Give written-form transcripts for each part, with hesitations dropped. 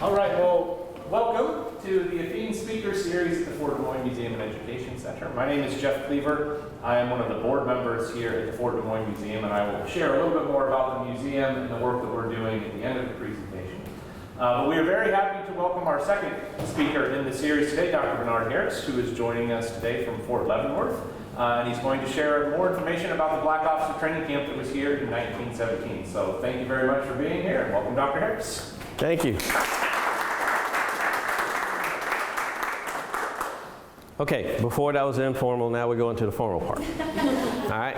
All right, well, welcome to the Athene Speaker Series at the Fort Des Moines Museum and Education Center. My name is Jeff Cleaver. I am one of the board members here at the Fort Des Moines Museum, and I will share a little bit more about the museum and the work that we're doing at the end of the presentation. But we are very happy to welcome our second speaker in the series today, Dr. Bernard Harris, who is joining us today from Fort Leavenworth. And he's going to share more information about the Black Officer Training Camp that was here in 1917. So thank you very much for being here, and welcome, Dr. Harris. Thank you. Okay, before that was informal, now we go into the formal part. All right.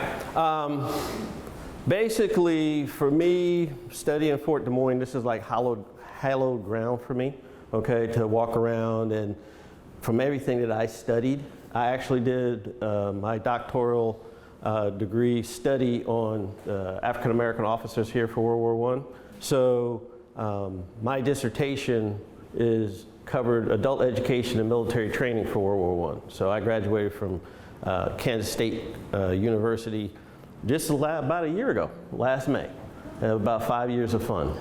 Basically, for me, studying Fort Des Moines, this is like hallowed ground for me, okay, to walk around. And from everything that I studied, I actually did my doctoral degree study on African American officers here for World War I. So my dissertation covered adult education and military training for World War I. So I graduated from Kansas State University just about a year ago, last May. About 5 years of fun.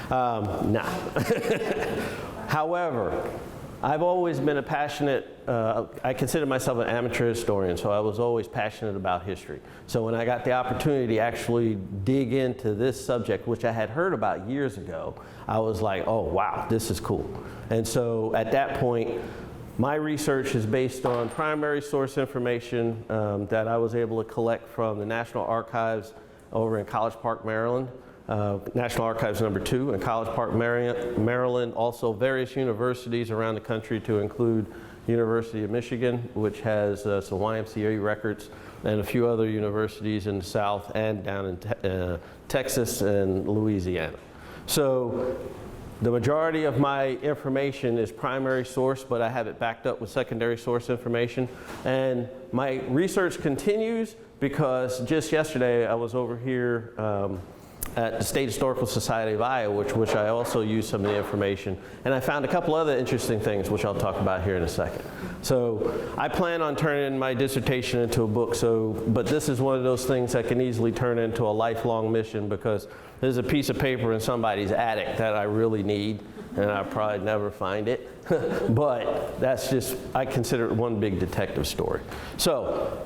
Nah. However, I've always been a passionate, I consider myself an amateur historian, so I was always passionate about history. So when I got the opportunity to actually dig into this subject, which I had heard about years ago, I was like, oh wow, this is cool. And so at that point, my research is based on primary source information that I was able to collect from the National Archives over in College Park, Maryland. National Archives No. 2 in College Park, Maryland, also various universities around the country to include University of Michigan, which has some YMCA records, and a few other universities in the South and down in Texas and Louisiana. So the majority of my information is primary source, but I have it backed up with secondary source information. And my research continues because just yesterday I was over here at the State Historical Society of Iowa, which I also used some of the information. And I found a couple other interesting things, which I'll talk about here in a second. So I plan on turning my dissertation into a book, but this is one of those things that can easily turn into a lifelong mission because there's a piece of paper in somebody's attic that I really need, and I'll probably never find it. But that's just, I consider it one big detective story. So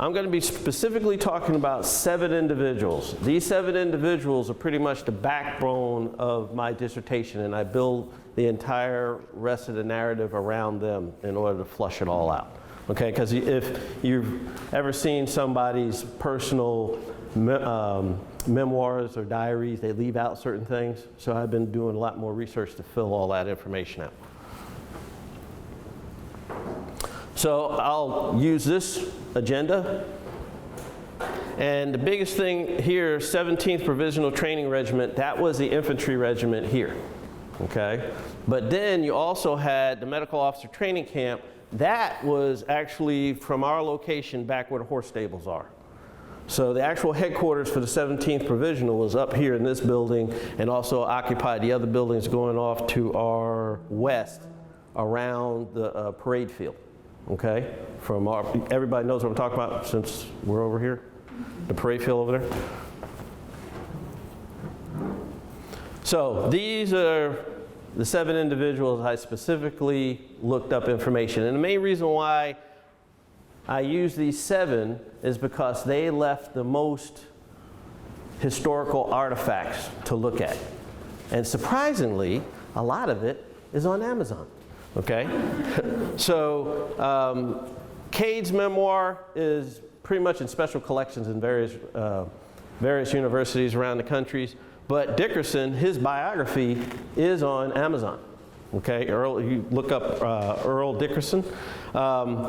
I'm going to be specifically talking about 7 individuals. These 7 individuals are pretty much the backbone of my dissertation, and I build the entire rest of the narrative around them in order to flush it all out. Okay, because if you've ever seen somebody's personal memoirs or diaries, they leave out certain things. So I've been doing a lot more research to fill all that information out. So I'll use this agenda. And the biggest thing here, 17th Provisional Training Regiment, that was the infantry regiment here, okay? But then you also had the Medical Officer Training Camp. That was actually from our location back where the horse stables are. So the actual headquarters for the 17th Provisional was up here in this building and also occupied the other buildings going off to our west around the parade field. Okay, everybody knows what I'm talking about since we're over here, the parade field over there. So these are the 7 individuals I specifically looked up information. And the main reason why I use these 7 is because they left the most historical artifacts to look at. And surprisingly, a lot of it is on Amazon. Okay, so Cade's memoir is pretty much in special collections in various universities around the countries, but Dickerson, his biography is on Amazon. Okay, you look up Earl Dickerson.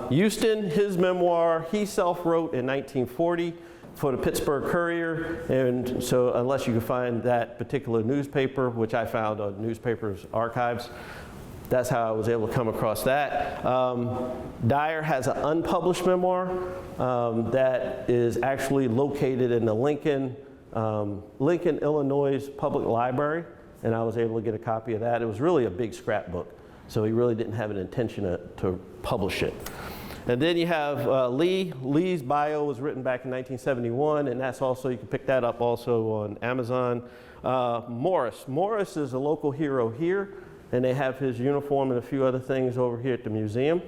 Houston, his memoir, he self-wrote in 1940 for the Pittsburgh Courier, and so unless you can find that particular newspaper, which I found on Newspapers Archives, that's how I was able to come across that. Dyer has an unpublished memoir that is actually located in the Lincoln, Illinois Public Library, and I was able to get a copy of that. It was really a big scrapbook, so he really didn't have an intention to publish it. And then you have Lee. Lee's bio was written back in 1971, and that's also, you can pick that up also on Amazon. Morris. Morris is a local hero here, and they have his uniform and a few other things over here at the museum.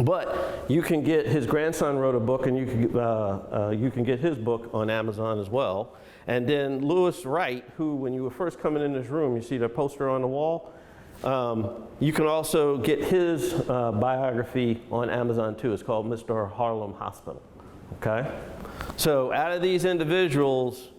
But you can get, his grandson wrote a book, and you can get his book on Amazon as well. And then Lewis Wright, who, when you were first coming in this room, you see the poster on the wall. You can also get his biography on Amazon too. It's called Mr. Harlem Hospital. Okay? So out of these individuals,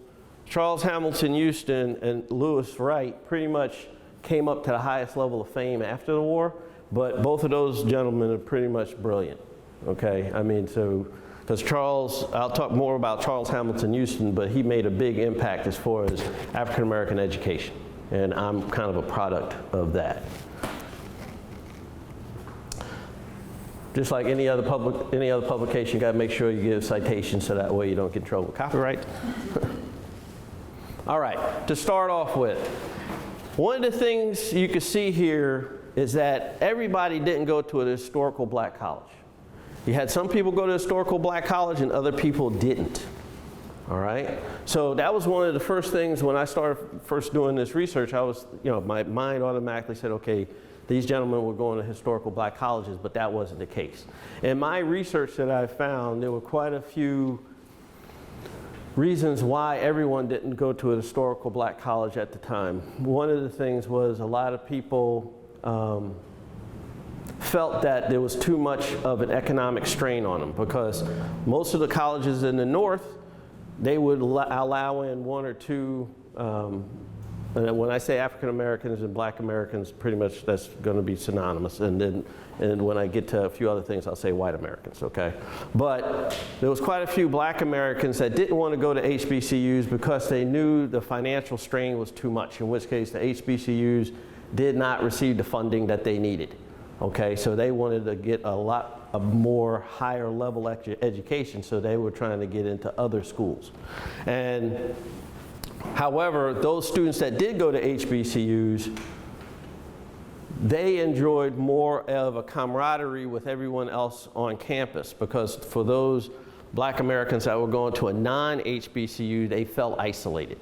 Charles Hamilton Houston and Lewis Wright pretty much came up to the highest level of fame after the war, but both of those gentlemen are pretty much brilliant. Okay? I mean, so, because Charles, I'll talk more about Charles Hamilton Houston, but he made a big impact as far as African American education. And I'm kind of a product of that. Just like any other publication, you got to make sure you give citations so that way you don't get in trouble with copyright. All right, to start off with, one of the things you can see here is that everybody didn't go to a historical black college. You had some people go to historical black college and other people didn't. All right, so that was one of the first things when I started first doing this research. I was, my mind automatically said, okay, these gentlemen were going to historical black colleges, but that wasn't the case. In my research that I found, there were quite a few reasons why everyone didn't go to a historical black college at the time. One of the things was a lot of people felt that there was too much of an economic strain on them, because most of the colleges in the North, they would allow in one or two, and when I say African Americans and Black Americans, pretty much that's going to be synonymous. And when I get to a few other things, I'll say white Americans, okay? But there was quite a few Black Americans that didn't want to go to HBCUs because they knew the financial strain was too much, in which case the HBCUs did not receive the funding that they needed, okay? So they wanted to get a more higher level education, so they were trying to get into other schools. And however, those students that did go to HBCUs, they enjoyed more of a camaraderie with everyone else on campus, because for those Black Americans that were going to a non-HBCU, they felt isolated,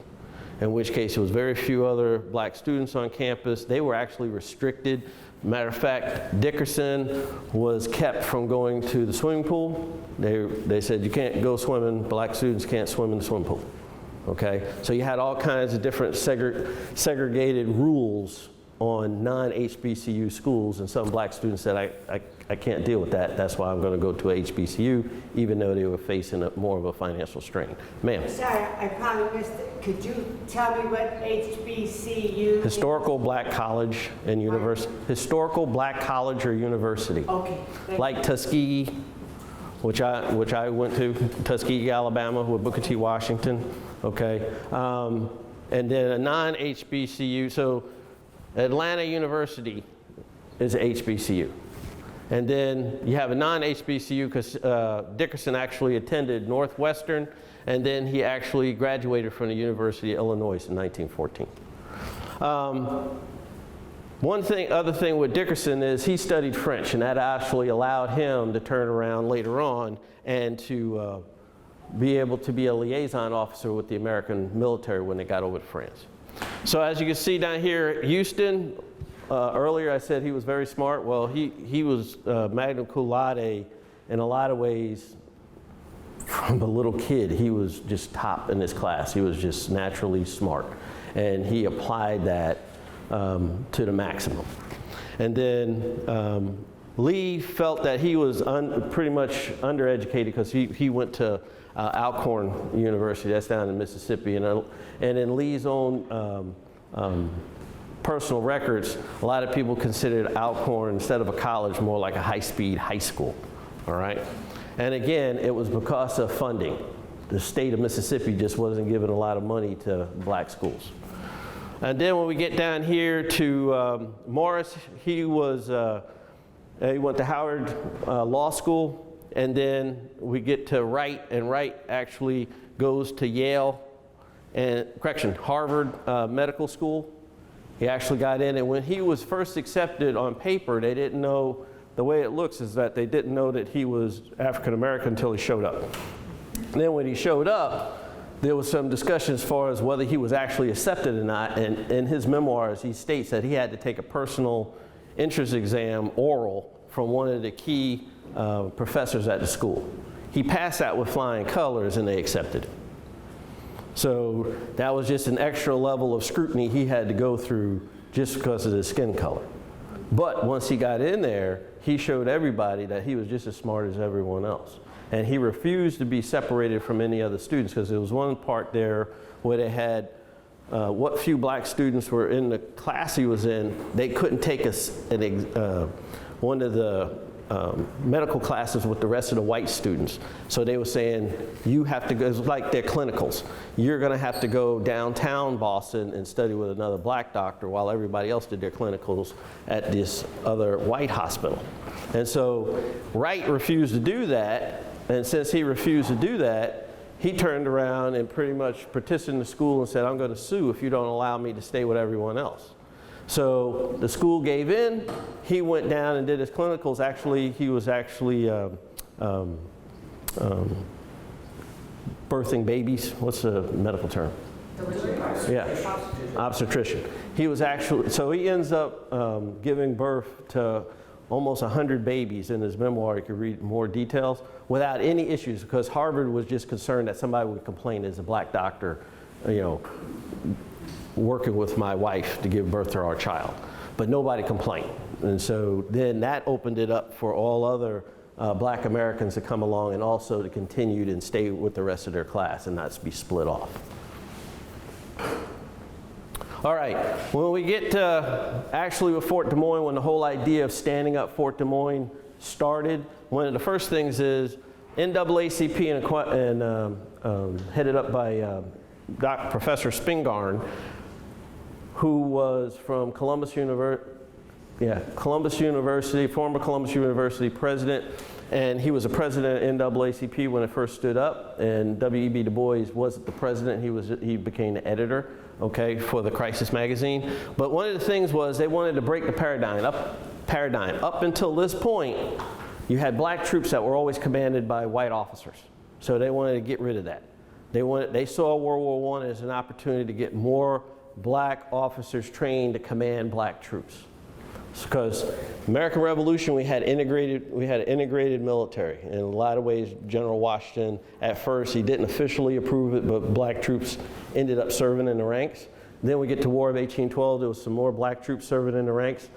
in which case there was very few other Black students on campus. They were actually restricted. Matter of fact, Dickerson was kept from going to the swimming pool. They said you can't go swimming, Black students can't swim in the swimming pool. Okay, so you had all kinds of different segregated rules on non-HBCU schools, and some Black students said, I can't deal with that. That's why I'm going to go to a HBCU, even though they were facing more of a financial strain. Ma'am. Sorry, I probably missed it. Could you tell me what HBCU? Historical Black College and University. Historical Black College or University. Okay. Like Tuskegee, which I went to, Tuskegee, Alabama, with Booker T. Washington. Okay, and then a non-HBCU. So Atlanta University is a HBCU. And then you have a non-HBCU because Dickerson actually attended Northwestern, and then he actually graduated from the University of Illinois in 1914. Other thing with Dickerson is he studied French, and that actually allowed him to turn around later on and to be able to be a liaison officer with the American military when they got over to France. So as you can see down here, Houston, earlier I said he was very smart. Well, he was magna cum laude in a lot of ways. From a little kid, he was just top in his class. He was just naturally smart, and he applied that to the maximum. And then Lee felt that he was pretty much undereducated because he went to Alcorn University, that's down in Mississippi, and in Lee's own personal records, a lot of people considered Alcorn, instead of a college, more like a high-speed high school, all right? And again, it was because of funding. The state of Mississippi just wasn't giving a lot of money to Black schools. And then when we get down here to Morris, he went to Howard Law School. And then we get to Wright, and Wright actually goes to Yale, Harvard Medical School. He actually got in, and when he was first accepted on paper, they didn't know the way it looks is that they didn't know that he was African American until he showed up. And then when he showed up, there was some discussion as far as whether he was actually accepted or not, and in his memoirs he states that he had to take a personal entrance exam, oral, from one of the key professors at the school. He passed that with flying colors and they accepted him. So that was just an extra level of scrutiny he had to go through just because of his skin color. But once he got in there, he showed everybody that he was just as smart as everyone else. And he refused to be separated from any other students, because there was one part there where they had what few black students were in the class he was in. They couldn't take one of the medical classes with the rest of the white students. So they were saying, you have to go, it's like their clinicals. You're gonna have to go downtown Boston and study with another black doctor while everybody else did their clinicals at this other white hospital. And so Wright refused to do that, and since he refused to do that, he turned around and pretty much petitioned the school and said, I'm gonna sue if you don't allow me to stay with everyone else. So the school gave in. He went down and did his clinicals. Actually, he was actually birthing babies. What's the medical term? Yeah, obstetrician. He was actually, so he ends up giving birth to almost 100 babies. In his memoir, you can read more details, without any issues, because Harvard was just concerned that somebody would complain as a black doctor, you know, working with my wife to give birth to our child. But nobody complained. And so then that opened it up for all other black Americans to come along and also to continue and stay with the rest of their class and not to be split off. All right, when we get to actually with Fort Des Moines, when the whole idea of standing up Fort Des Moines started, one of the first things is NAACP and headed up by Professor Spingarn, who was from Columbus University, former Columbus University president, and he was a president of NAACP when it first stood up, and W.E.B. Du Bois wasn't the president, he became the editor, okay, for the Crisis magazine. But one of the things was they wanted to break the paradigm. Up until this point, you had black troops that were always commanded by white officers, so they wanted to get rid of that. They saw World War I as an opportunity to get more black officers trained to command black troops. Because American Revolution, we had an integrated military. In a lot of ways, General Washington, at first, he didn't officially approve it, but black troops ended up serving in the ranks. Then we get to War of 1812, there was some more black troops serving in the ranks,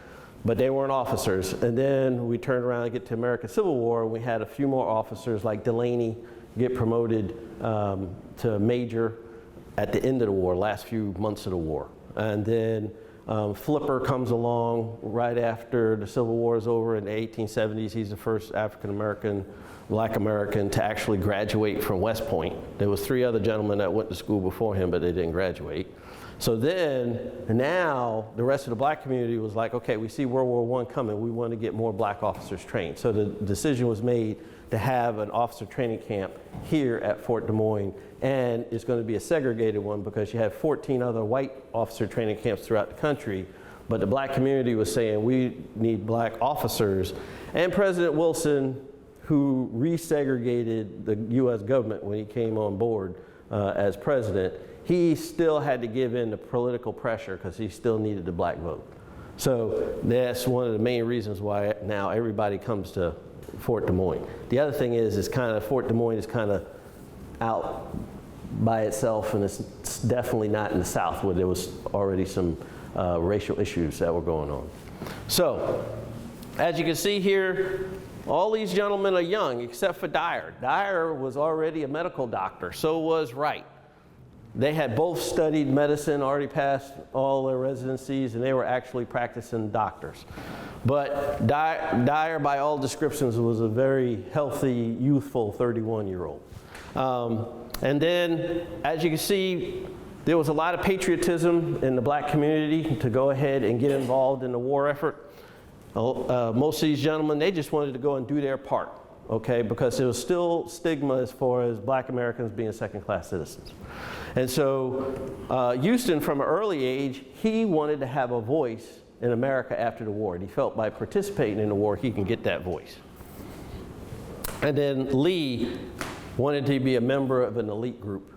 but they weren't officers. And then we turned around and get to American Civil War, and we had a few more officers like Delaney get promoted to major at the end of the war, last few months of the war. And then Flipper comes along right after the Civil War is over in the 1870s. He's the first African-American, black American to actually graduate from West Point. There was 3 other gentlemen that went to school before him, but they didn't graduate. So then, now, the rest of the black community was like, okay, we see World War I coming, we want to get more black officers trained. So the decision was made to have an officer training camp here at Fort Des Moines, and it's going to be a segregated one because you have 14 other white officer training camps throughout the country, but the black community was saying we need black officers. And President Wilson, who resegregated the US government when he came on board as president, he still had to give in to political pressure because he still needed the black vote. So that's one of the main reasons why now everybody comes to Fort Des Moines. The other thing is kind of Fort Des Moines is kind of out by itself, and it's definitely not in the South where there was already some racial issues that were going on. So, as you can see here, all these gentlemen are young except for Dyer. Dyer was already a medical doctor, so was Wright. They had both studied medicine, already passed all their residencies, and they were actually practicing doctors. But Dyer, by all descriptions, was a very healthy, youthful 31-year-old. And then, as you can see, there was a lot of patriotism in the black community to go ahead and get involved in the war effort. Most of these gentlemen, they just wanted to go and do their part, okay, because there was still stigma as far as black Americans being second-class citizens. And so Houston, from an early age, he wanted to have a voice in America after the war. And he felt by participating in the war, he can get that voice. And then Lee wanted to be a member of an elite group,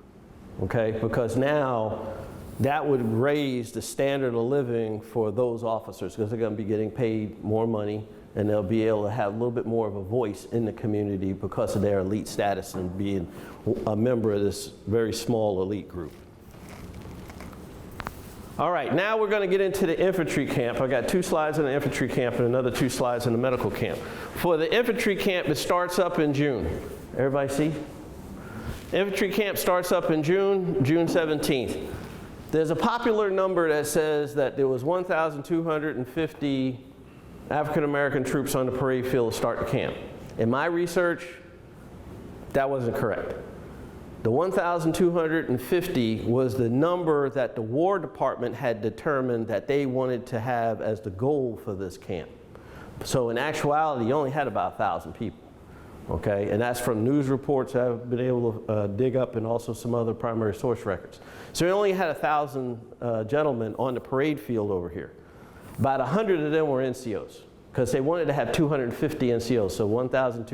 okay? Because now that would raise the standard of living for those officers, because they're going to be getting paid more money, and they'll be able to have a little bit more of a voice in the community because of their elite status and being a member of this very small elite group. All right, now we're going to get into the infantry camp. I got 2 slides in the infantry camp and another 2 slides in the medical camp. For the infantry camp, it starts up in June. Everybody see? Infantry camp starts up in June 17th. There's a popular number that says that there was 1,250 African American troops on the parade field to start the camp. In my research, that wasn't correct. The 1,250 was the number that the War Department had determined that they wanted to have as the goal for this camp. So in actuality, you only had about 1,000 people, okay? And that's from news reports I've been able to dig up, and also some other primary source records. So we only had 1,000 gentlemen on the parade field over here. About 100 of them were NCOs, because they wanted to have 250 NCOs, so 1,000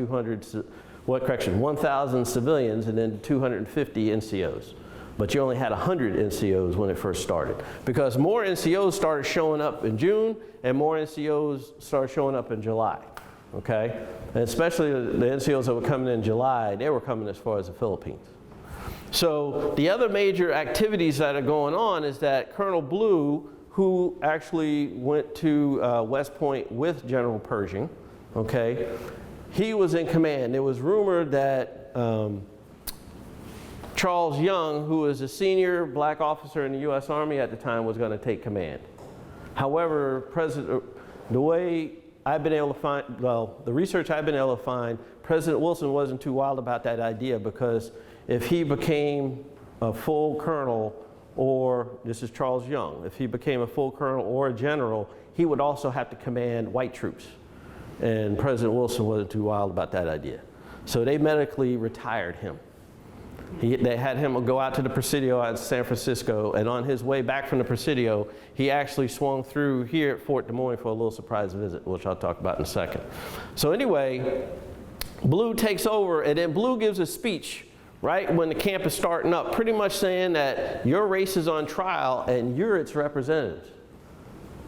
civilians and then 250 NCOs. But you only had 100 NCOs when it first started, because more NCOs started showing up in June and more NCOs started showing up in July, okay? And especially the NCOs that were coming in July, they were coming as far as the Philippines. So the other major activities that are going on is that Colonel Blue, who actually went to West Point with General Pershing, okay, he was in command. It was rumored that Charles Young, who was a senior black officer in the U.S. Army at the time, was going to take command. However, the way I've been able to find, well, the research I've been able to find, President Wilson wasn't too wild about that idea, because if he became a full colonel, or this is Charles Young, if he became a full colonel or a general, he would also have to command white troops. And President Wilson wasn't too wild about that idea. So they medically retired him. They had him go out to the Presidio out in San Francisco, and on his way back from the Presidio, he actually swung through here at Fort Des Moines for a little surprise visit, which I'll talk about in a second. So anyway, Blue takes over, and then Blue gives a speech right when the camp is starting up, pretty much saying that your race is on trial and you're its representatives.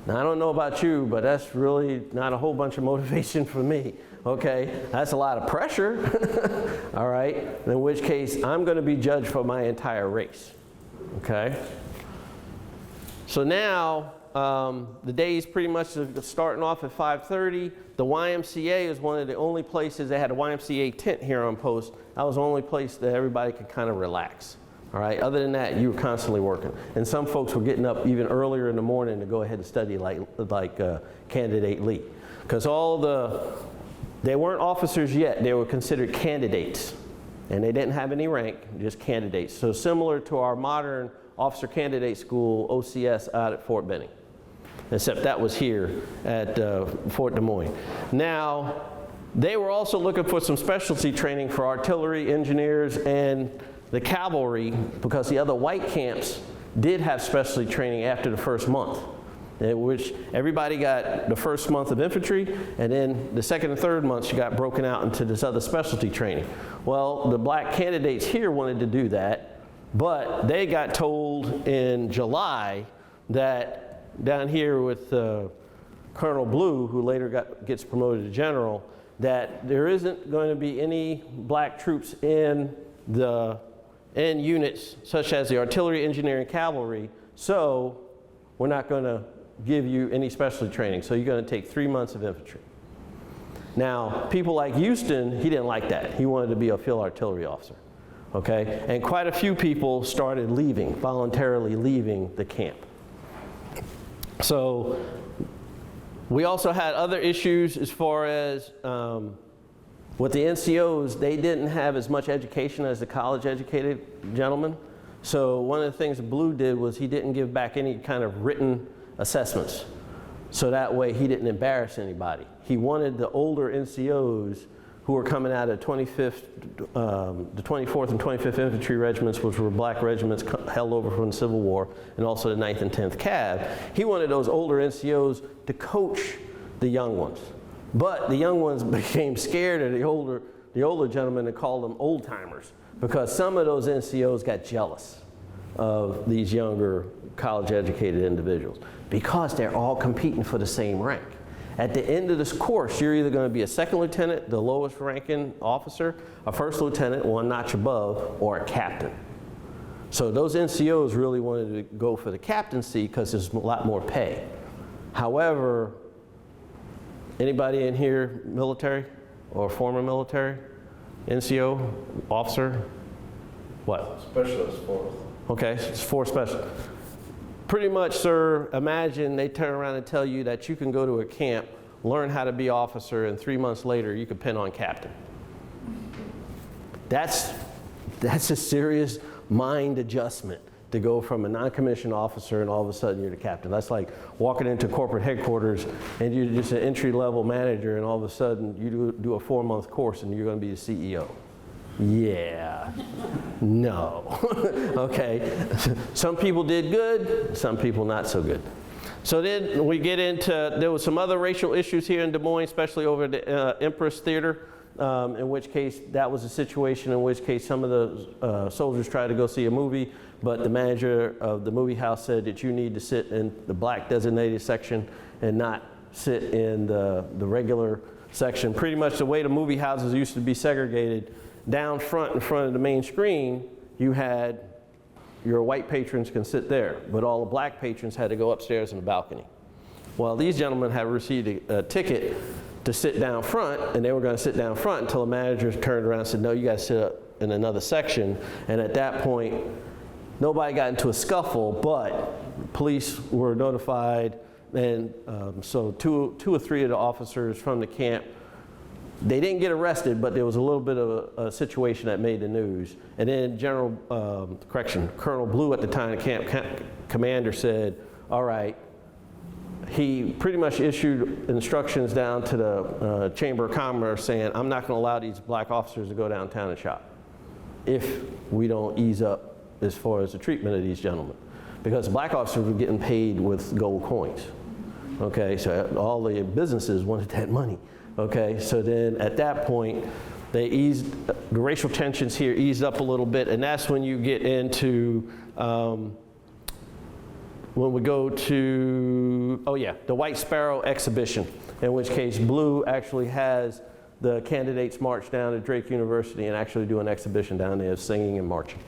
Now, I don't know about you, but that's really not a whole bunch of motivation for me, okay? That's a lot of pressure, all right? In which case, I'm going to be judged for my entire race, okay? So now, the day's pretty much starting off at 5:30. The YMCA is one of the only places, they had a YMCA tent here on post. That was the only place that everybody could kind of relax. All right, other than that, you were constantly working. And some folks were getting up even earlier in the morning to go ahead and study like Candidate Lee. Because they weren't officers yet, they were considered candidates. And they didn't have any rank, just candidates. So similar to our modern officer candidate school, OCS, out at Fort Benning. Except that was here at Fort Des Moines. Now, they were also looking for some specialty training for artillery engineers and the cavalry, because the other white camps did have specialty training after the first month, in which everybody got the first month of infantry, and then the second and third months you got broken out into this other specialty training. Well, the black candidates here wanted to do that, but they got told in July that down here with Colonel Blue, who later gets promoted to general, that there isn't going to be any black troops in units such as the artillery, engineering, cavalry, so we're not going to give you any specialty training, so you're going to take 3 months of infantry. Now, people like Houston, he didn't like that. He wanted to be a field artillery officer, okay? And quite a few people started leaving, voluntarily leaving the camp. So we also had other issues as far as with the NCOs, they didn't have as much education as the college-educated gentlemen. So one of the things Blue did was he didn't give back any kind of written assessments. So that way he didn't embarrass anybody. He wanted the older NCOs who were coming out of the 24th and 25th Infantry Regiments, which were black regiments held over from the Civil War, and also the 9th and 10th Cav. He wanted those older NCOs to coach the young ones. But the young ones became scared of the older gentlemen and called them old timers, because some of those NCOs got jealous of these younger college educated individuals, because they're all competing for the same rank. At the end of this course, you're either going to be a second lieutenant, the lowest ranking officer, a first lieutenant, one notch above, or a captain. So those NCOs really wanted to go for the captaincy because there's a lot more pay. However, anybody in here military or former military? NCO, officer? What? Specialist fourth. Okay, it's 4 special. Pretty much, sir, imagine they turn around and tell you that you can go to a camp, learn how to be officer, and 3 months later you can pin on captain. That's a serious mind adjustment to go from a non-commissioned officer and all of a sudden you're the captain. That's like walking into corporate headquarters and you're just an entry-level manager and all of a sudden you do a 4-month course and you're going to be the CEO. Yeah, no. Okay, some people did good, some people not so good. So then we get into, there was some other racial issues here in Des Moines, especially over the Empress Theater, in which case that was a situation in which case some of the soldiers tried to go see a movie, but the manager of the movie house said that you need to sit in the black designated section and not sit in the regular section. Pretty much the way the movie houses used to be segregated, down front in front of the main screen, you had your white patrons can sit there, but all the black patrons had to go upstairs in the balcony. Well, these gentlemen had received a ticket to sit down front, and they were going to sit down front until the manager turned around and said, no, you got to sit up in another section. And at that point, nobody got into a scuffle, but police were notified, and so two or three of the officers from the camp, they didn't get arrested, but there was a little bit of a situation that made the news. And then Colonel Blue at the time, the camp commander said, all right, he pretty much issued instructions down to the Chamber of Commerce saying, I'm not going to allow these black officers to go downtown and shop if we don't ease up as far as the treatment of these gentlemen. Because black officers were getting paid with gold coins. Okay, so all the businesses wanted that money. Okay, so then at that point, they eased, the racial tensions here eased up a little bit, and that's when you get into, when we go to, the White Sparrow exhibition, in which case Blue actually has the candidates march down to Drake University and actually do an exhibition down there of singing and marching.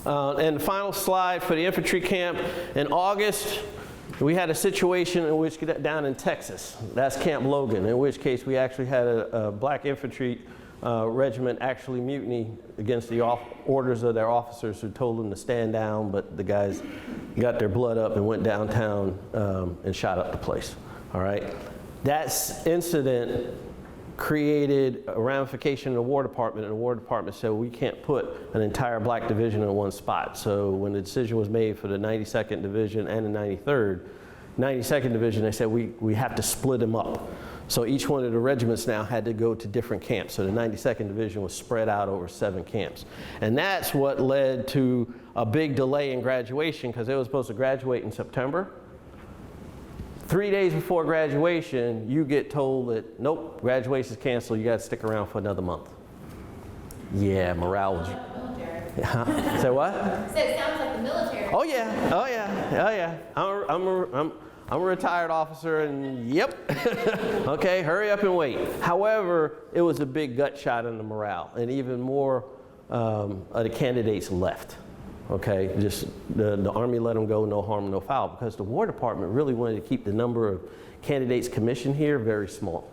And the final slide for the infantry camp, in August, we had a situation in which, down in Texas, that's Camp Logan, in which case we actually had a black infantry regiment actually mutiny against the orders of their officers who told them to stand down, but the guys got their blood up and went downtown and shot up the place, all right? That incident created a ramification in the War Department, and the War Department said we can't put an entire black division in one spot. So when the decision was made for the 92nd Division and the 92nd Division, they said we have to split them up. So each one of the regiments now had to go to different camps. So the 92nd Division was spread out over 7 camps. And that's what led to a big delay in graduation, because they were supposed to graduate in September. 3 days before graduation, you get told that, nope, graduation's canceled, you got to stick around for another month. Yeah, morale was... Military. Say what? So it sounds like the military. Oh yeah. I'm a retired officer, and yep. Okay, hurry up and wait. However, it was a big gut shot in the morale, and even more of the candidates left. Okay, just the Army let them go, no harm, no foul, because the War Department really wanted to keep the number of candidates commissioned here very small.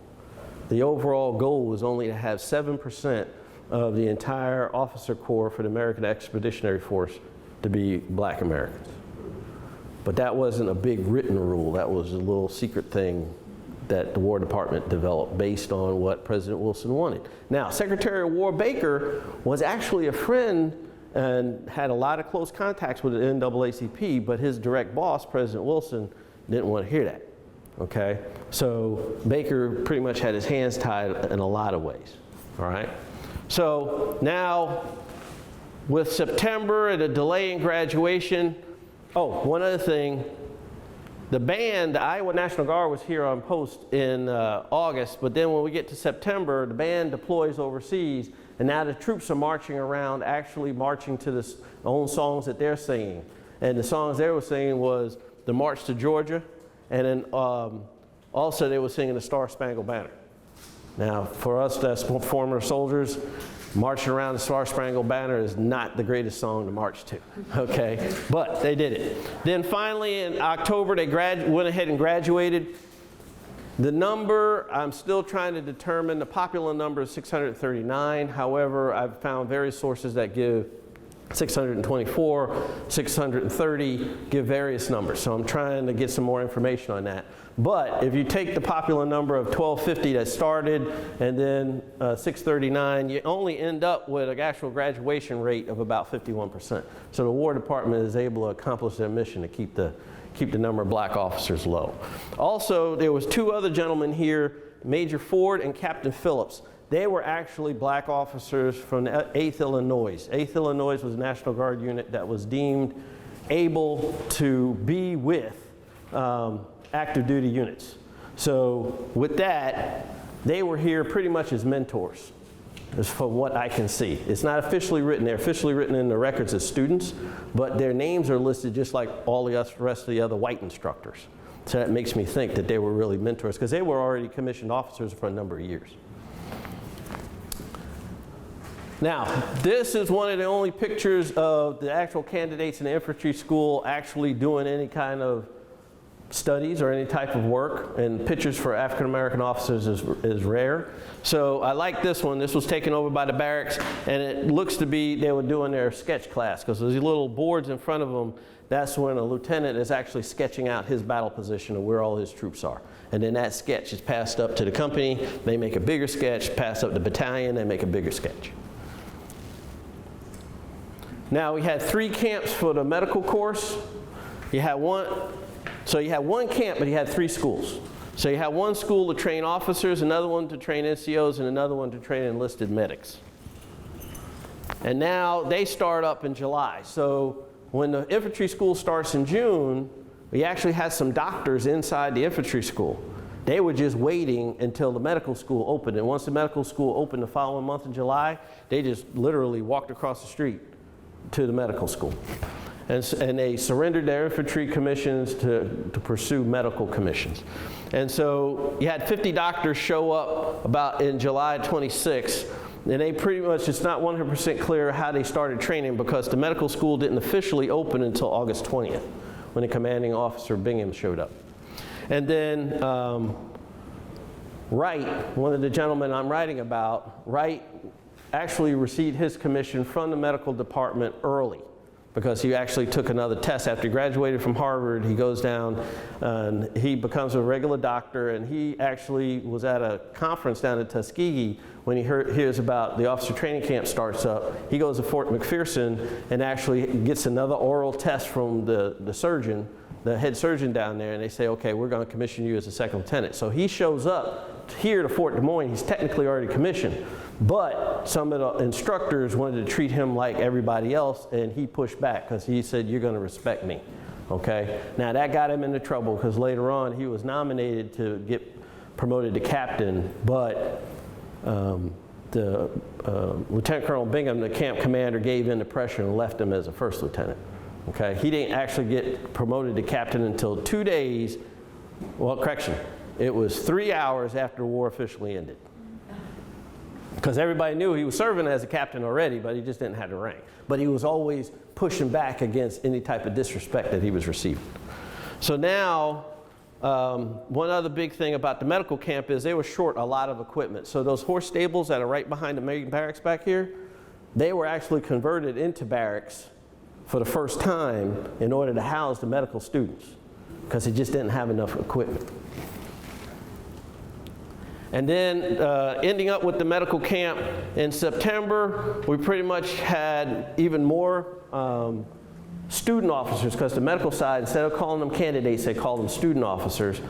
The overall goal was only to have 7% of the entire officer corps for the American Expeditionary Force to be black Americans. But that wasn't a big written rule, that was a little secret thing that the War Department developed based on what President Wilson wanted. Now, Secretary of War Baker was actually a friend and had a lot of close contacts with the NAACP, but his direct boss, President Wilson, didn't want to hear that. okay? So Baker pretty much had his hands tied in a lot of ways, all right? So now, with September and a delay in graduation, oh, one other thing, the band, the Iowa National Guard was here on post in August, but then when we get to September, the band deploys overseas, and now the troops are marching around, actually marching to their own songs that they're singing. And the songs they were singing was the March to Georgia, and then also they were singing the Star Spangled Banner. Now, for us that's former soldiers, marching around the Star Spangled Banner is not the greatest song to march to, okay? But they did it. Then finally in October, they went ahead and graduated. The number, I'm still trying to determine, the popular number is 639. However, I've found various sources that give 624, 630, give various numbers. So I'm trying to get some more information on that. But if you take the popular number of 1250 that started and then 639, you only end up with an actual graduation rate of about 51%. So the War Department is able to accomplish their mission to keep the number of black officers low. Also, there was two other gentlemen here, Major Ford and Captain Phillips. They were actually black officers from 8th Illinois. 8th Illinois was a National Guard unit that was deemed able to be with active duty units. So with that, they were here pretty much as mentors, as from what I can see. It's not officially written. They're officially written in the records as students, but their names are listed just like all the rest of the other white instructors. So that makes me think that they were really mentors, because they were already commissioned officers for a number of years. Now, this is one of the only pictures of the actual candidates in the infantry school actually doing any kind of studies or any type of work, and pictures for African American officers is rare. So I like this one. This was taken over by the barracks, and it looks to be they were doing their sketch class, because there's these little boards in front of them. That's when a lieutenant is actually sketching out his battle position and where all his troops are. And then that sketch is passed up to the company. They make a bigger sketch, pass up the battalion, they make a bigger sketch. Now, we had 3 camps for the medical course. You had one camp, but you had 3 schools. So you had one school to train officers, another one to train NCOs, and another one to train enlisted medics. And now they start up in July. So when the infantry school starts in June, we actually had some doctors inside the infantry school. They were just waiting until the medical school opened. And once the medical school opened the following month in July, they just literally walked across the street to the medical school. And they surrendered their infantry commissions to pursue medical commissions. And so you had 50 doctors show up about in July 26, and they pretty much, it's not 100% clear how they started training, because the medical school didn't officially open until August 20th, when the commanding officer Bingham showed up. And then Wright, one of the gentlemen I'm writing about, Wright actually received his commission from the medical department early, because he actually took another test. After he graduated from Harvard, he goes down and he becomes a regular doctor, and he actually was at a conference down in Tuskegee when he hears about the officer training camp starts up. He goes to Fort McPherson and actually gets another oral test from the surgeon, the head surgeon down there, and they say, okay, we're going to commission you as a second lieutenant. So he shows up here to Fort Des Moines. He's technically already commissioned, but some of the instructors wanted to treat him like everybody else, and he pushed back because he said, you're going to respect me, okay? Now that got him into trouble, because later on he was nominated to get promoted to captain, but Lieutenant Colonel Bingham, the camp commander, gave in the pressure and left him as a first lieutenant, okay? He didn't actually get promoted to captain until 2 days, well, correction, it was 3 hours after the war officially ended. Because everybody knew he was serving as a captain already, but he just didn't have the rank. But he was always pushing back against any type of disrespect that he was receiving. So now, one other big thing about the medical camp is they were short a lot of equipment. So those horse stables that are right behind the main barracks back here, they were actually converted into barracks for the first time in order to house the medical students, because they just didn't have enough equipment. And then ending up with the medical camp in September, we pretty much had even more student officers, because the medical side, instead of calling them candidates, they call them student officers.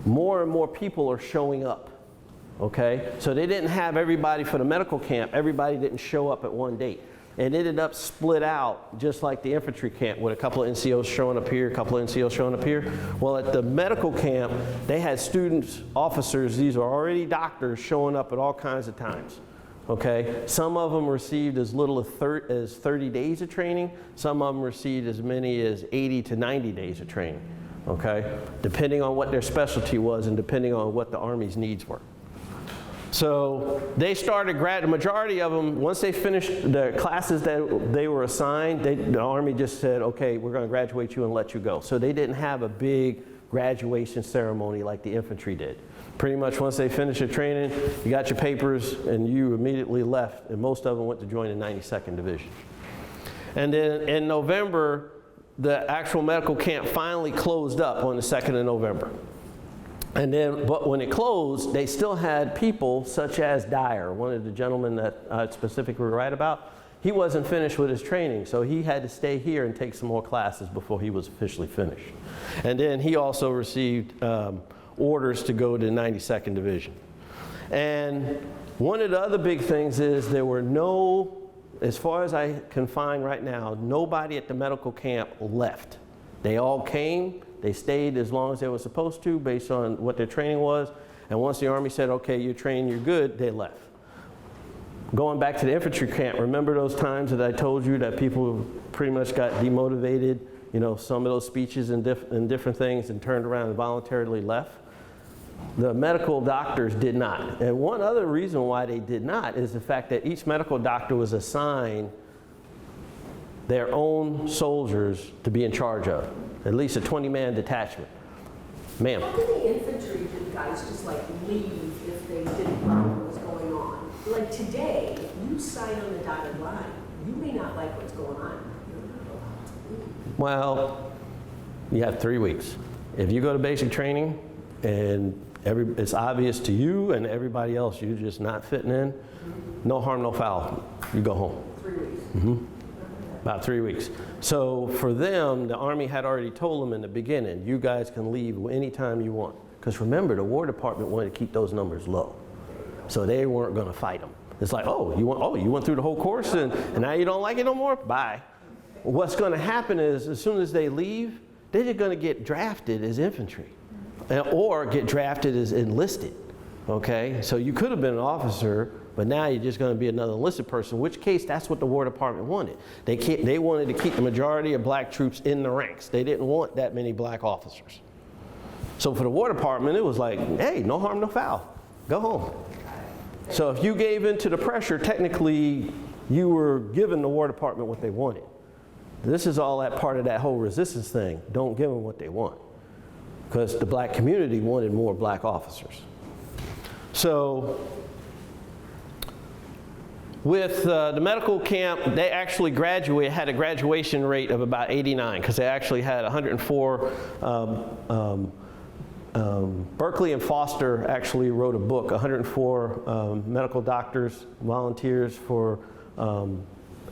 more and more people are showing up. Okay, so they didn't have everybody for the medical camp. Everybody didn't show up at one date. It ended up split out, just like the infantry camp, with a couple of NCOs showing up here, a couple of NCOs showing up here. Well, at the medical camp, they had students, officers, these are already doctors, showing up at all kinds of times. Okay, some of them received as little as 30 days of training. Some of them received as many as 80 to 90 days of training. Okay, depending on what their specialty was and depending on what the Army's needs were. So they started, the majority of them, once they finished the classes that they were assigned, the Army just said, okay, we're going to graduate you and let you go. So they didn't have a big graduation ceremony like the infantry did. Pretty much once they finished their training, you got your papers and you immediately left, and most of them went to join the 92nd Division. And then in November, the actual medical camp finally closed up on the 2nd of November. And then, but when it closed, they still had people such as Dyer, one of the gentlemen that I specifically write about. He wasn't finished with his training, so he had to stay here and take some more classes before he was officially finished. And then he also received orders to go to the 92nd Division. And one of the other big things is there were no, as far as I can find right now, nobody at the medical camp left. They all came. They stayed as long as they were supposed to based on what their training was. And once the Army said, okay, you're trained, you're good, they left. Going back to the infantry camp, remember those times that I told you that people pretty much got demotivated, you know, some of those speeches and different things, and turned around and voluntarily left? The medical doctors did not. And one other reason why they did not is the fact that each medical doctor was assigned their own soldiers to be in charge of, at least a 20-man detachment. Ma'am? How can the infantry guys just like leave if they didn't like what was going on? Like today, you sign on the dotted line. You may not like what's going on. Well, you have 3 weeks. If you go to basic training and it's obvious to you and everybody else you're just not fitting in, no harm, no foul. You go home. 3 weeks. Mm-hmm. About 3 weeks. So for them, the Army had already told them in the beginning, you guys can leave anytime you want. Because remember, the War Department wanted to keep those numbers low. So they weren't going to fight them. It's like, oh, you went through the whole course and now you don't like it no more? Bye. What's going to happen is, as soon as they leave, they're just going to get drafted as infantry or get drafted as enlisted. Okay? So you could have been an officer, but now you're just going to be another enlisted person, in which case that's what the War Department wanted. They wanted to keep the majority of black troops in the ranks. They didn't want that many black officers. So for the War Department, it was like, hey, no harm, no foul. Go home. So if you gave in to the pressure, technically you were giving the War Department what they wanted. This is all that part of that whole resistance thing. Don't give them what they want. Because the black community wanted more black officers. So with the medical camp, they actually had a graduation rate of about 89, because they actually had 104. Berkeley and Foster actually wrote a book, 104 medical doctors, volunteers for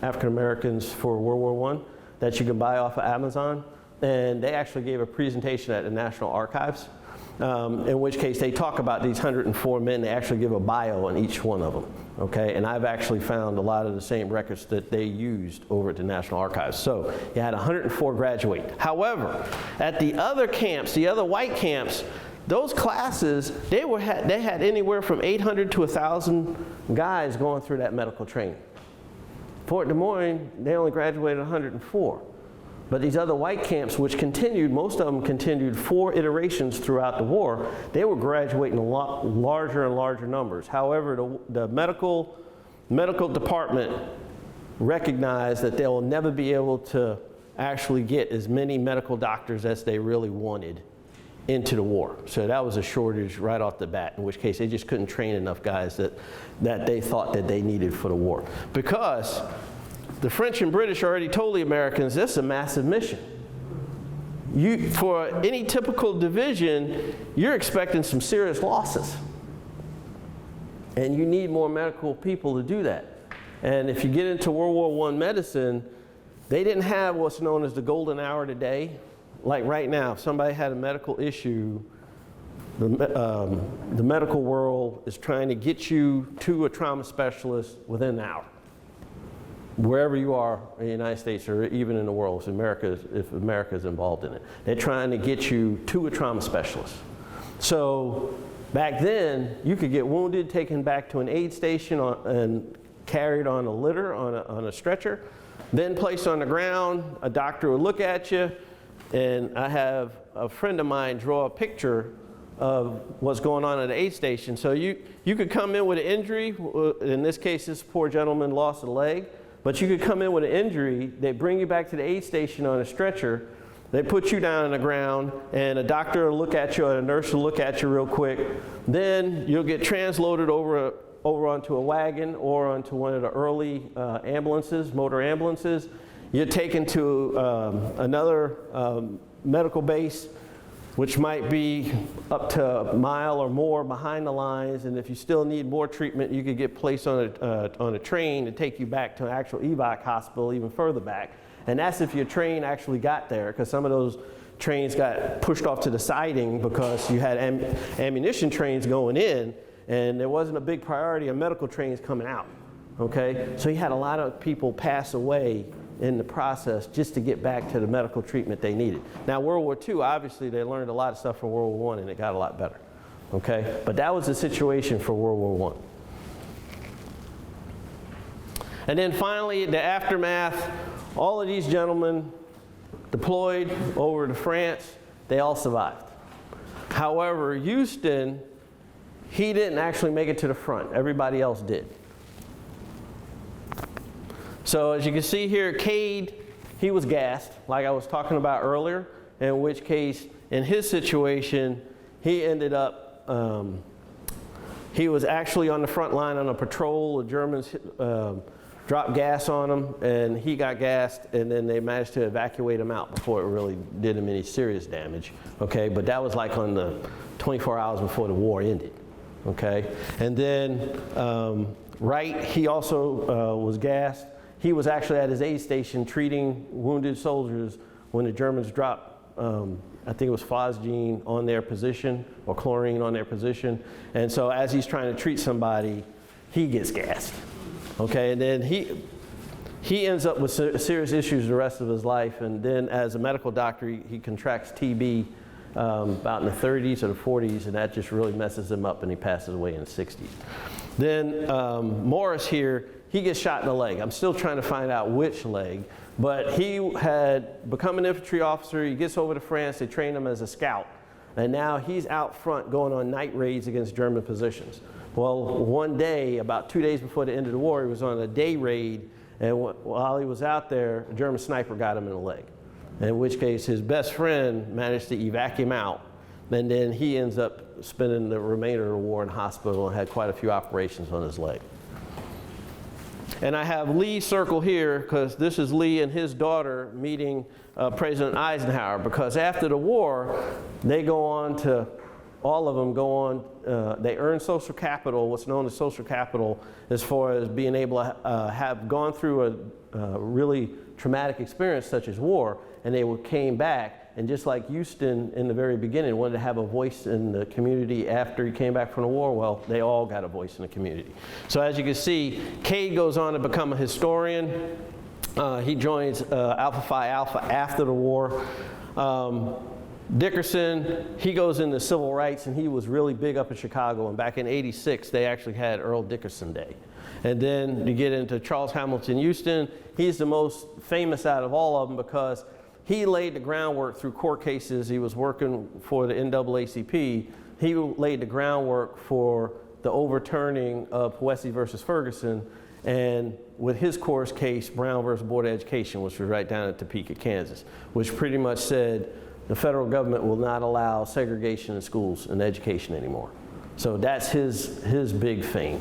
African Americans for World War I, that you can buy off of Amazon. And they actually gave a presentation at the National Archives, in which case they talk about these 104 men. They actually give a bio on each one of them. Okay, and I've actually found a lot of the same records that they used over at the National Archives. So you had 104 graduate. However, at the other camps, the other white camps, those classes, they had anywhere from 800 to 1,000 guys going through that medical training. Fort Des Moines, they only graduated 104. But these other white camps, which continued, most of them continued 4 iterations throughout the war, they were graduating a lot larger and larger numbers. However, the medical department recognized that they will never be able to actually get as many medical doctors as they really wanted into the war. So that was a shortage right off the bat, in which case they just couldn't train enough guys that they thought that they needed for the war. Because the French and British already told the Americans, this is a massive mission. For any typical division, you're expecting some serious losses. And you need more medical people to do that. And if you get into World War I medicine, they didn't have what's known as the golden hour today. Like right now, if somebody had a medical issue, the medical world is trying to get you to a trauma specialist within an hour. Wherever you are in the United States or even in the world, if America is involved in it. They're trying to get you to a trauma specialist. So back then, you could get wounded, taken back to an aid station and carried on a litter, on a stretcher, then placed on the ground. A doctor would look at you, and I have a friend of mine draw a picture of what's going on at the aid station. So you could come in with an injury. In this case, this poor gentleman lost a leg. But you could come in with an injury, they bring you back to the aid station on a stretcher, they put you down on the ground, and a doctor will look at you, or a nurse will look at you real quick. Then you'll get transloaded over onto a wagon or onto one of the early ambulances, motor ambulances. You're taken to another medical base, which might be up to a mile or more behind the lines, and if you still need more treatment, you could get placed on a train to take you back to an actual evac hospital even further back. And that's if your train actually got there, because some of those trains got pushed off to the siding because you had ammunition trains going in, and there wasn't a big priority of medical trains coming out, okay? So you had a lot of people pass away in the process just to get back to the medical treatment they needed. Now, World War II, obviously, they learned a lot of stuff from World War I, and it got a lot better, okay? But that was the situation for World War I. And then finally, the aftermath, all of these gentlemen deployed over to France, they all survived. However, Houston, he didn't actually make it to the front. Everybody else did. So as you can see here, Cade, he was gassed, like I was talking about earlier, in which case, in his situation, he ended up, he was actually on the front line on a patrol. The Germans dropped gas on him, and he got gassed, and then they managed to evacuate him out before it really did him any serious damage, okay? But that was like on the 24 hours before the war ended, okay? And then Wright, he also was gassed. He was actually at his aid station treating wounded soldiers when the Germans dropped, I think it was phosgene on their position, or chlorine on their position. And so as he's trying to treat somebody, he gets gassed. Okay, and then he ends up with serious issues the rest of his life. And then as a medical doctor, he contracts TB about in the 30s or the 40s, and that just really messes him up, and he passes away in the 60s. Then Morris here, he gets shot in the leg. I'm still trying to find out which leg, but he had become an infantry officer. He gets over to France. They train him as a scout, and now he's out front going on night raids against German positions. Well, one day, about 2 days before the end of the war, he was on a day raid, and while he was out there, a German sniper got him in the leg, in which case his best friend managed to evac him out, and then he ends up spending the remainder of the war in hospital and had quite a few operations on his leg. And I have Lee circled here because this is Lee and his daughter meeting President Eisenhower, because after the war, they go on to, all of them go on, they earn social capital, what's known as social capital, as far as being able to have gone through a really traumatic experience such as war, and they came back. And just like Houston in the very beginning wanted to have a voice in the community after he came back from the war, well, they all got a voice in the community. So as you can see, Cade goes on to become a historian. He joins Alpha Phi Alpha after the war. Dickerson, he goes into civil rights, and he was really big up in Chicago. And back in '86, they actually had Earl Dickerson Day. And then you get into Charles Hamilton Houston. He's the most famous out of all of them because he laid the groundwork through court cases. He was working for the NAACP. He laid the groundwork for the overturning of Plessy versus Ferguson, and with his court case, Brown versus Board of Education, which was right down in Topeka, Kansas, which pretty much said the federal government will not allow segregation in schools and education anymore. So that's his big fame.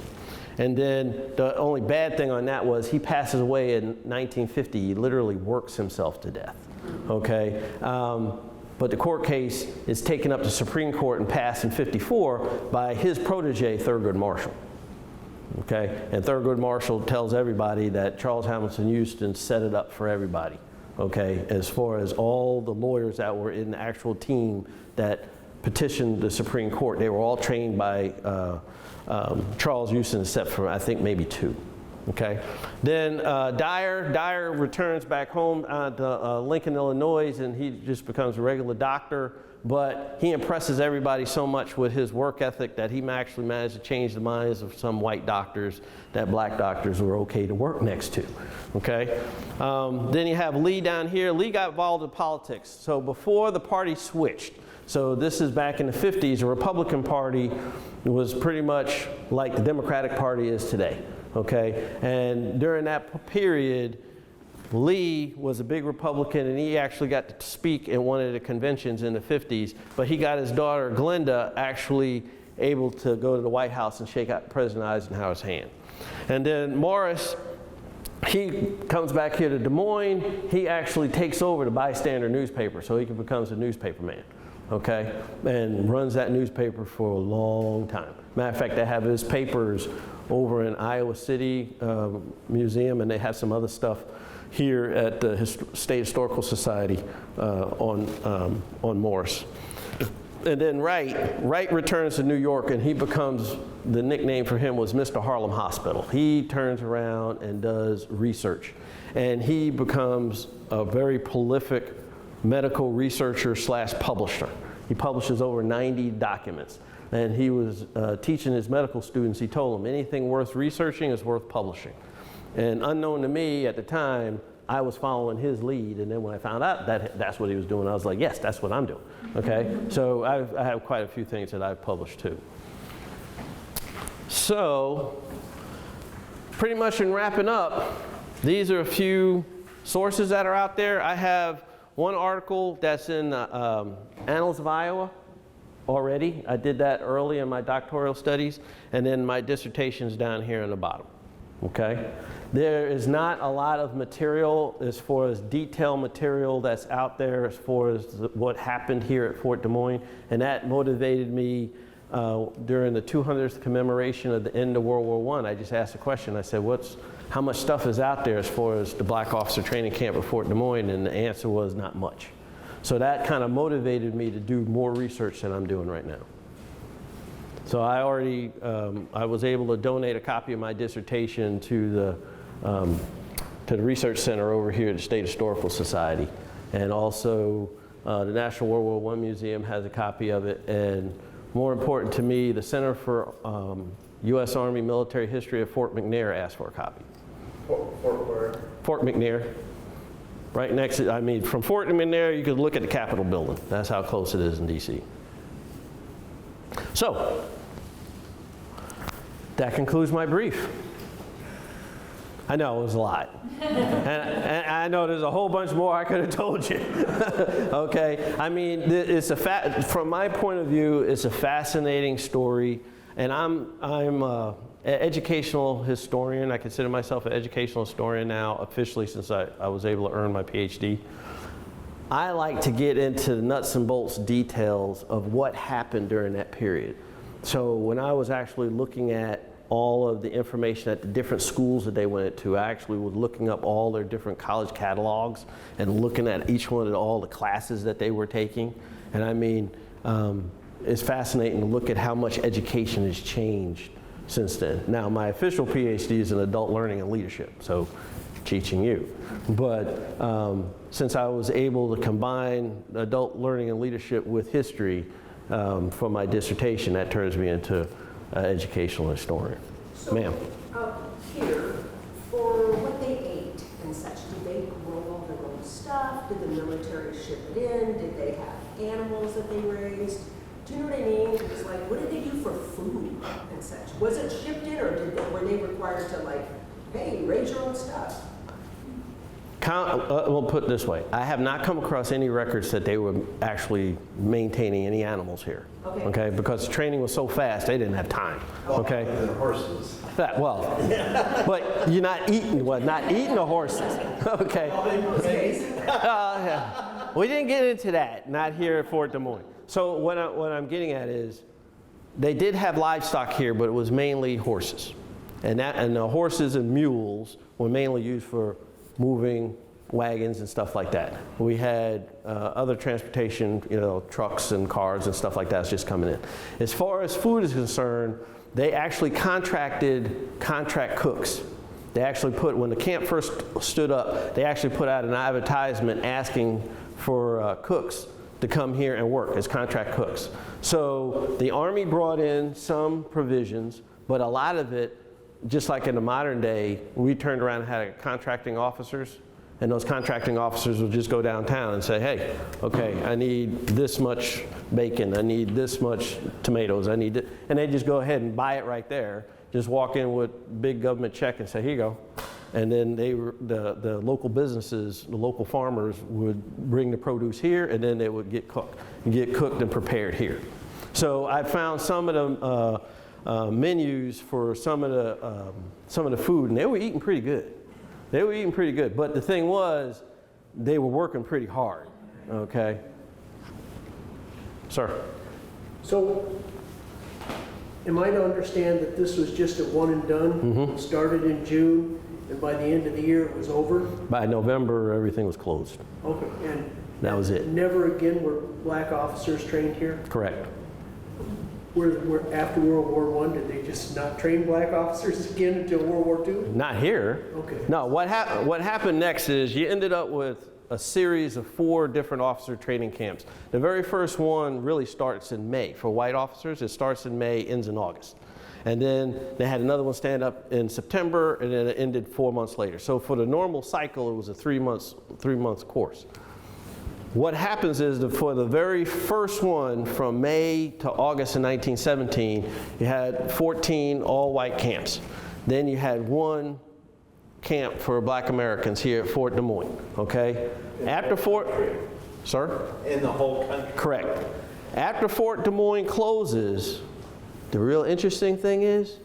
And then the only bad thing on that was he passes away in 1950. He literally works himself to death. Okay, but the court case is taken up to Supreme Court and passed in '54 by his protege, Thurgood Marshall. Okay, and Thurgood Marshall tells everybody that Charles Hamilton Houston set it up for everybody. Okay, as far as all the lawyers that were in the actual team that petitioned the Supreme Court. They were all trained by Charles Houston, except for I think maybe 2. Okay. Then Dyer returns back home to Lincoln, Illinois, and he just becomes a regular doctor. But he impresses everybody so much with his work ethic that he actually managed to change the minds of some white doctors that black doctors were okay to work next to. Okay. Then you have Lee down here. Lee got involved in politics. So before the party switched, so this is back in the 50s, the Republican Party was pretty much like the Democratic Party is today. Okay, and during that period, Lee was a big Republican, and he actually got to speak in one of the conventions in the 50s, but he got his daughter, Glenda, actually able to go to the White House and shake out President Eisenhower's hand. And then Morris, he comes back here to Des Moines. He actually takes over the Bystander newspaper, so he becomes a newspaper man, okay, and runs that newspaper for a long time. Matter of fact, they have his papers over in Iowa City Museum, and they have some other stuff here at the State Historical Society on Morris. And then Wright returns to New York, and he becomes, the nickname for him was Mr. Harlem Hospital. He turns around and does research, and he becomes a very prolific medical researcher / publisher. He publishes over 90 documents. And he was teaching his medical students, he told them, anything worth researching is worth publishing. And unknown to me at the time, I was following his lead. And then when I found out that that's what he was doing, I was like, yes, that's what I'm doing. Okay? So I have quite a few things that I've published too. So pretty much in wrapping up, these are a few sources that are out there. I have one article that's in Annals of Iowa. Already. I did that early in my doctoral studies, and then my dissertation's down here in the bottom. Okay? There is not a lot of material as far as detailed material that's out there as far as what happened here at Fort Des Moines, and that motivated me during the 200th commemoration of the end of World War I. I just asked a question. I said, how much stuff is out there as far as the Black Officer Training Camp at Fort Des Moines? And the answer was not much. So that kind of motivated me to do more research than I'm doing right now. So I already, I was able to donate a copy of my dissertation to the research center over here at the State Historical Society. And also the National World War I Museum has a copy of it. And more important to me, the Center for U.S. Army Military History of Fort McNair asked for a copy. Fort where? Fort McNair. Right next to, I mean, from Fort McNair, you could look at the Capitol building. That's how close it is in D.C. So, that concludes my brief. I know, it was a lot. and I know there's a whole bunch more I could have told you. Okay, I mean, it's from my point of view, it's a fascinating story. And I'm an educational historian. I consider myself an educational historian now, officially, since I was able to earn my PhD. I like to get into the nuts and bolts details of what happened during that period. So when I was actually looking at all of the information at the different schools that they went to, I actually was looking up all their different college catalogs and looking at each one of all the classes that they were taking. And I mean, it's fascinating to look at how much education has changed since then. Now, my official PhD is in adult learning and leadership, so teaching you. But since I was able to combine adult learning and leadership with history for my dissertation, that turns me into an educational historian. So, Ma'am. Here, for what they ate and such, did they grow all their own stuff? Did the military ship it in? Did they have animals that they raised? Do you know what I mean? It was like, what did they do for food and such? Was it shipped in, or were they required to, like, hey, raise your own stuff? We'll put it this way. I have not come across any records that they were actually maintaining any animals here. Okay? Because training was so fast, they didn't have time. Okay? The horses. Well, but you're not eating the horses. Okay? Yeah. We didn't get into that, not here at Fort Des Moines. So what I'm getting at is, they did have livestock here, but it was mainly horses. And the horses and mules were mainly used for moving wagons and stuff like that. We had other transportation, trucks and cars and stuff like that's just coming in. As far as food is concerned, they actually contract cooks. They actually when the camp first stood up, they actually put out an advertisement asking for cooks to come here and work as contract cooks. So the Army brought in some provisions, but a lot of it, just like in the modern day, we turned around and had contracting officers, and those contracting officers would just go downtown and say, hey, okay, I need this much bacon, I need this much tomatoes, I need it, and they just go ahead and buy it right there. Just walk in with big government check and say, here you go. And then the local businesses, the local farmers would bring the produce here, and then it would get cooked and prepared here. So I found some of the menus for some of the food, and they were eating pretty good. But the thing was, they were working pretty hard. Okay, sir. So, am I to understand that this was just a one and done? Mm-hmm. It started in June, and by the end of the year it was over? By November, everything was closed. Okay, and That was it. never again were black officers trained here? Correct. Were after World War I, did they just not train black officers again until World War II? Not here. Okay. No, what happened next is you ended up with a series of 4 different officer training camps. The very first one really starts in May. For white officers, it starts in May, ends in August. And then they had another one stand up in September, and then it ended 4 months later. So for the normal cycle, it was a 3 month course. What happens is that for the very first one, from May to August in 1917, you had 14 all-white camps. Then you had 1 camp for black Americans here at Fort Des Moines, okay? After Fort, sir? In the whole country? Correct. After Fort Des Moines closes, the real interesting thing is,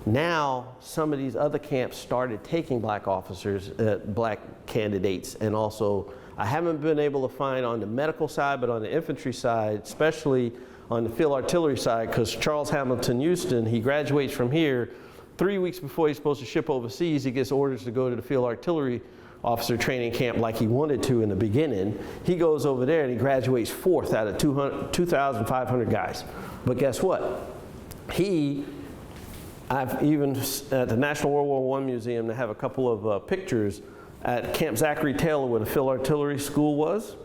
now some of these other camps started taking black officers, black candidates, and also I haven't been able to find on the medical side, but on the infantry side, especially on the field artillery side, because Charles Hamilton Houston, he graduates from here 3 weeks before he's supposed to ship overseas. He gets orders to go to the field artillery officer training camp like he wanted to in the beginning. He goes over there and he graduates 4th out of 2,500 guys. But guess what? I've even at the National World War I Museum, they have a couple of pictures at Camp Zachary Taylor, where the field artillery school was,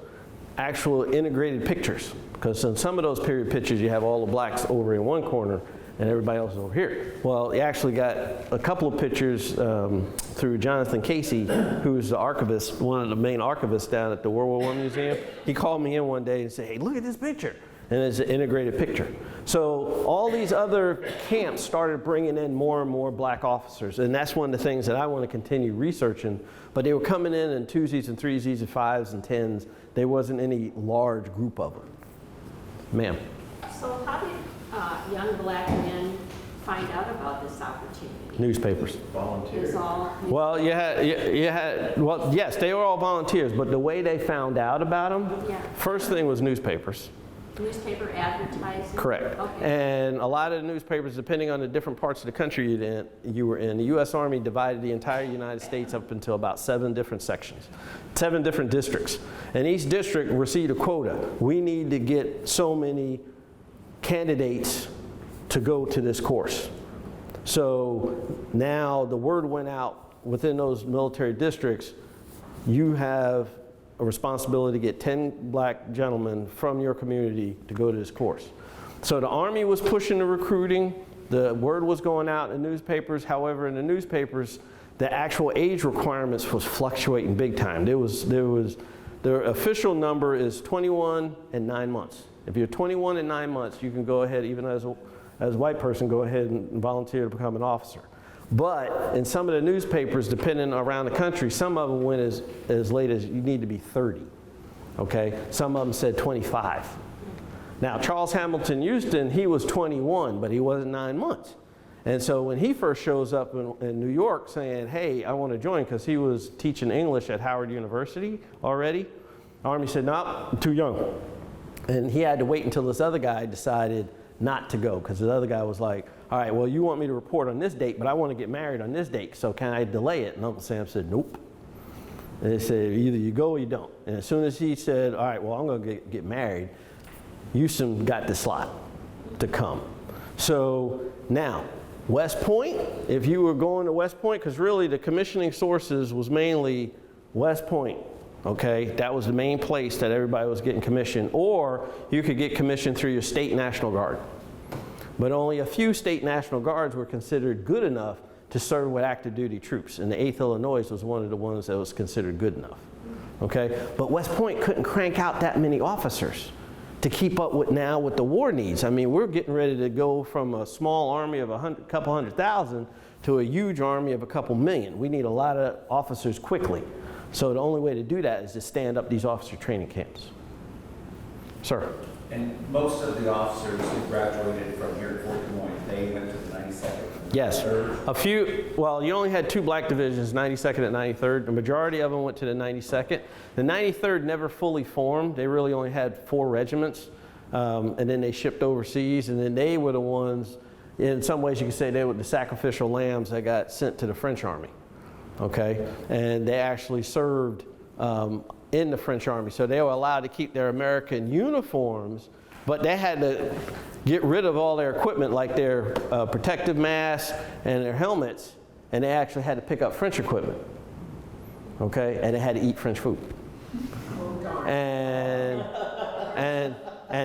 actual integrated pictures. Because in some of those period pictures, you have all the blacks over in one corner and everybody else is over here. Well, you actually got a couple of pictures through Jonathan Casey, who's the archivist, one of the main archivists down at the World War I Museum. He called me in one day and said, hey, look at this picture. And it's an integrated picture. So all these other camps started bringing in more and more black officers, and that's one of the things that I want to continue researching. But they were coming in 2s and 3s and 5s and 10s. There wasn't any large group of them. Ma'am. So how did young black men find out about this opportunity? Newspapers. Is all Well, you had, well, yes, they were all volunteers, but the way they found out about them, Yeah. first thing was newspapers. newspaper advertising? Correct. Okay. And a lot of the newspapers, depending on the different parts of the country you were in, the U.S. Army divided the entire United States up into about 7 different sections, 7 different districts. And each district received a quota. We need to get so many candidates to go to this course. So now the word went out within those military districts, you have a responsibility to get 10 black gentlemen from your community to go to this course. So the Army was pushing the recruiting, the word was going out in the newspapers. However, in the newspapers, the actual age requirements was fluctuating big time. The official number is 21 and 9 months. If you're 21 and 9 months, you can go ahead, even as a white person, go ahead and volunteer to become an officer. But in some of the newspapers, depending around the country, some of them went as late as you need to be 30, okay? Some of them said 25. Now, Charles Hamilton Houston, he was 21, but he wasn't 9 months. And so when he first shows up in New York saying, hey, I want to join, because he was teaching English at Howard University already, the Army said, no, I'm too young. And he had to wait until this other guy decided not to go, because the other guy was like, all right, well, you want me to report on this date, but I want to get married on this date, so can I delay it? And Uncle Sam said, nope. And they said, either you go or you don't. And as soon as he said, all right, well, I'm going to get married, Houston got the slot to come. So now, West Point, if you were going to West Point, because really the commissioning sources was mainly West Point, okay? That was the main place that everybody was getting commissioned. Or you could get commissioned through your state National Guard. But only a few state National Guards were considered good enough to serve with active duty troops. And the 8th Illinois was one of the ones that was considered good enough, okay? But West Point couldn't crank out that many officers to keep up with the war needs. I mean, we're getting ready to go from a small army of a couple 100,000 to a huge army of a couple million. We need a lot of officers quickly. So the only way to do that is to stand up these officer training camps. Sir? And most of the officers who graduated from here at Fort Des Moines, they went to the 92nd? Yes. A few, well, you only had 2 black divisions, 92nd and 93rd. The majority of them went to the 92nd. The 93rd never fully formed. They really only had 4 regiments. And then they shipped overseas. And then they were the ones, in some ways you could say they were the sacrificial lambs that got sent to the French army. Okay? And they actually served in the French army. So they were allowed to keep their American uniforms, but they had to get rid of all their equipment like their protective masks and their helmets, and they actually had to pick up French equipment. Okay? And they had to eat French food. And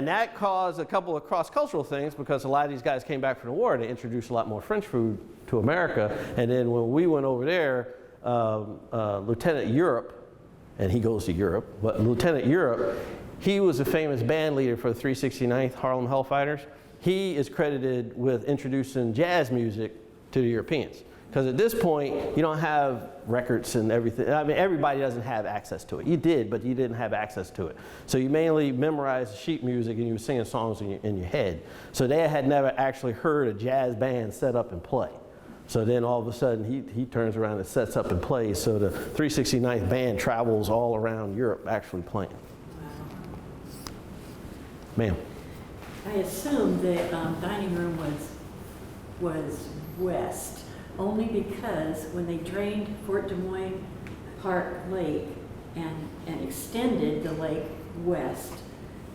that caused a couple of cross-cultural things, because a lot of these guys came back from the war and they introduced a lot more French food to America. And then when we went over there, Lieutenant Europe, and he goes to Europe, but Lieutenant Europe, he was a famous band leader for the 369th Harlem Hellfighters. He is credited with introducing jazz music to the Europeans. Because at this point, you don't have records and everything. I mean, everybody doesn't have access to it. You did, but you didn't have access to it. So you mainly memorized sheet music and you were singing songs in your head. So they had never actually heard a jazz band set up and play. So then all of a sudden he turns around and sets up and plays. So the 369th band travels all around Europe actually playing. Ma'am. I assume the dining room was west, only because when they drained Fort Des Moines Park Lake and extended the lake west,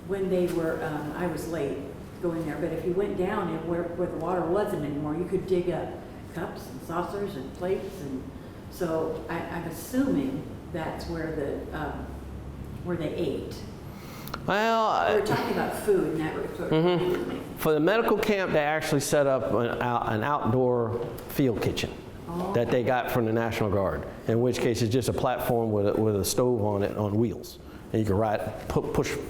when they were, I was late going there, but if you went down and where the water wasn't anymore, you could dig up cups and saucers and plates, and so I'm assuming that's where they ate. Well, We were talking about food, and that sort of for the medical camp, they actually set up an outdoor field kitchen that they got from the National Guard, in which case it's just a platform with a stove on it on wheels. And you can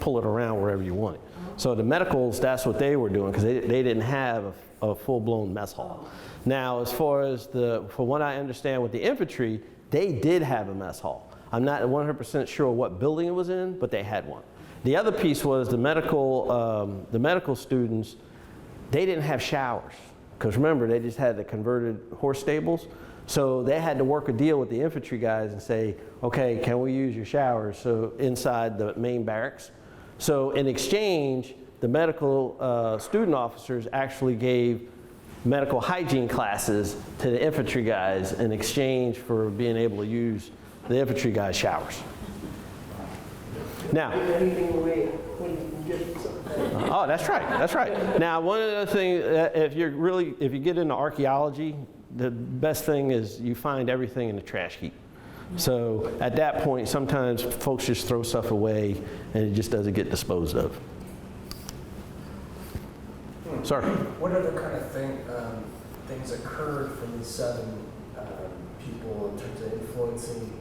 pull it around wherever you want it. So the medicals, that's what they were doing, because they didn't have a full-blown mess hall. Now, as far as from what I understand with the infantry, they did have a mess hall. I'm not 100% sure what building it was in, but they had one. The other piece was the medical students, they didn't have showers. Because remember, they just had the converted horse stables. So they had to work a deal with the infantry guys and say, okay, can we use your showers? So inside the main barracks. So in exchange, the medical student officers actually gave medical hygiene classes to the infantry guys in exchange for being able to use the infantry guys' showers. Now, Anything away when you can get something. oh, that's right, that's right. Now, one of the things, if you get into archaeology, the best thing is you find everything in the trash heap. So at that point, sometimes folks just throw stuff away and it just doesn't get disposed of. Sir? What other kind of things occurred from these 7 people in terms of influencing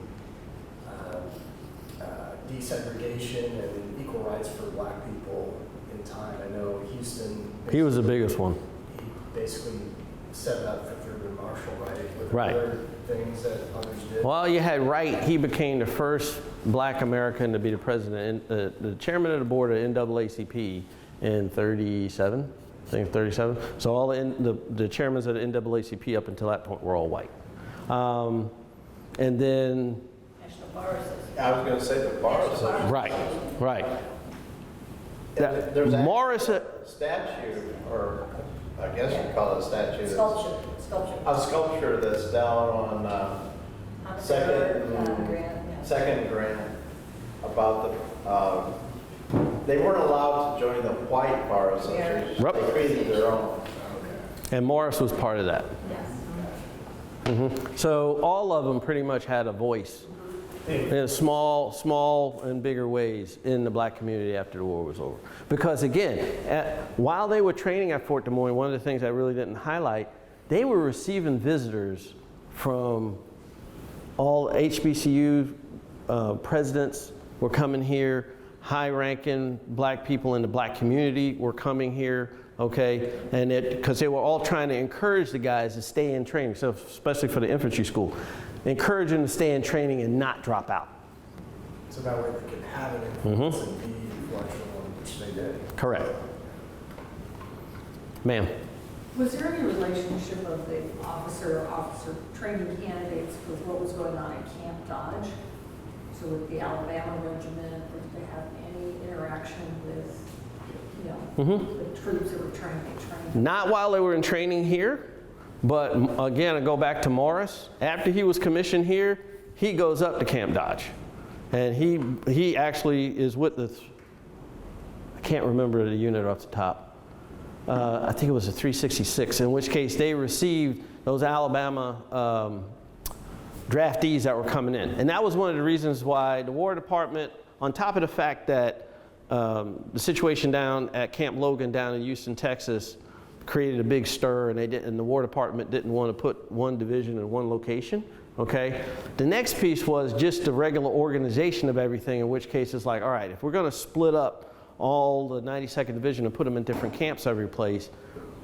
desegregation and equal rights for black people in time? I know Houston. He was the biggest one. He basically set it up for Thurgood Marshall, right? Were there Right. other things that others did? Well, you had Wright. He became the first black American to be the president, the chairman of the board of NAACP in 37. I think 37. So all the chairmen of the NAACP up until that point were all white. And then National Bar Association. I was going to say the bar association. right. There's Morris, a statue, or I guess you call it a statue. Sculpture. A sculpture that's down on Second and second grant about they weren't allowed to join the white bar association. Yep. They created their own. And Morris was part of that. So all of them pretty much had a voice in small and bigger ways in the black community after the war was over. Because again, while they were training at Fort Des Moines, one of the things I really didn't highlight, they were receiving visitors from all HBCU presidents were coming here, high-ranking black people in the black community were coming here, okay? And because they were all trying to encourage the guys to stay in training, so especially for the infantry school, encourage them to stay in training and not drop out. So that way they can have an influence and be influential, which they did. Correct. Ma'am. Was there any relationship of the officer training candidates with what was going on at Camp Dodge? So with the Alabama regiment, did they have any interaction with, you know, the troops that were trying to get trained? Not while they were in training here, but again, I go back to Morris. After he was commissioned here, he goes up to Camp Dodge. And he actually is with the, I can't remember the unit off the top. I think it was a 366, in which case they received those Alabama draftees that were coming in. And that was one of the reasons why the War Department, on top of the fact that the situation down at Camp Logan down in Houston, Texas, created a big stir, and the War Department didn't want to put one division in one location, okay? The next piece was just the regular organization of everything, in which case it's like, all right, if we're going to split up all the 92nd Division and put them in different camps every place,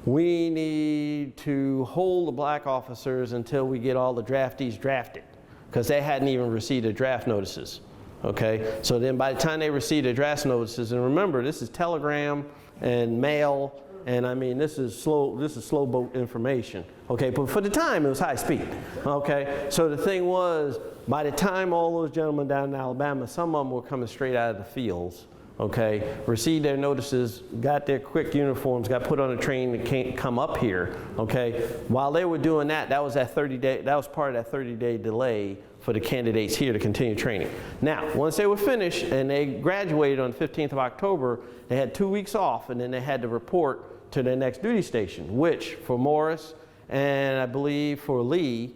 we need to hold the black officers until we get all the draftees drafted, because they hadn't even received their draft notices, okay? So then by the time they received their draft notices, and remember, this is telegram and mail, and I mean, this is slow boat information, okay? But for the time, it was high speed, okay? So the thing was, by the time all those gentlemen down in Alabama, some of them were coming straight out of the fields, okay, received their notices, got their quick uniforms, got put on a train and can't come up here, okay? While they were doing that, that was that 30-day, that was part of that 30-day delay for the candidates here to continue training. Now, once they were finished and they graduated on the 15th of October, they had 2 weeks off, and then they had to report to their next duty station, which for Morris and I believe for Lee,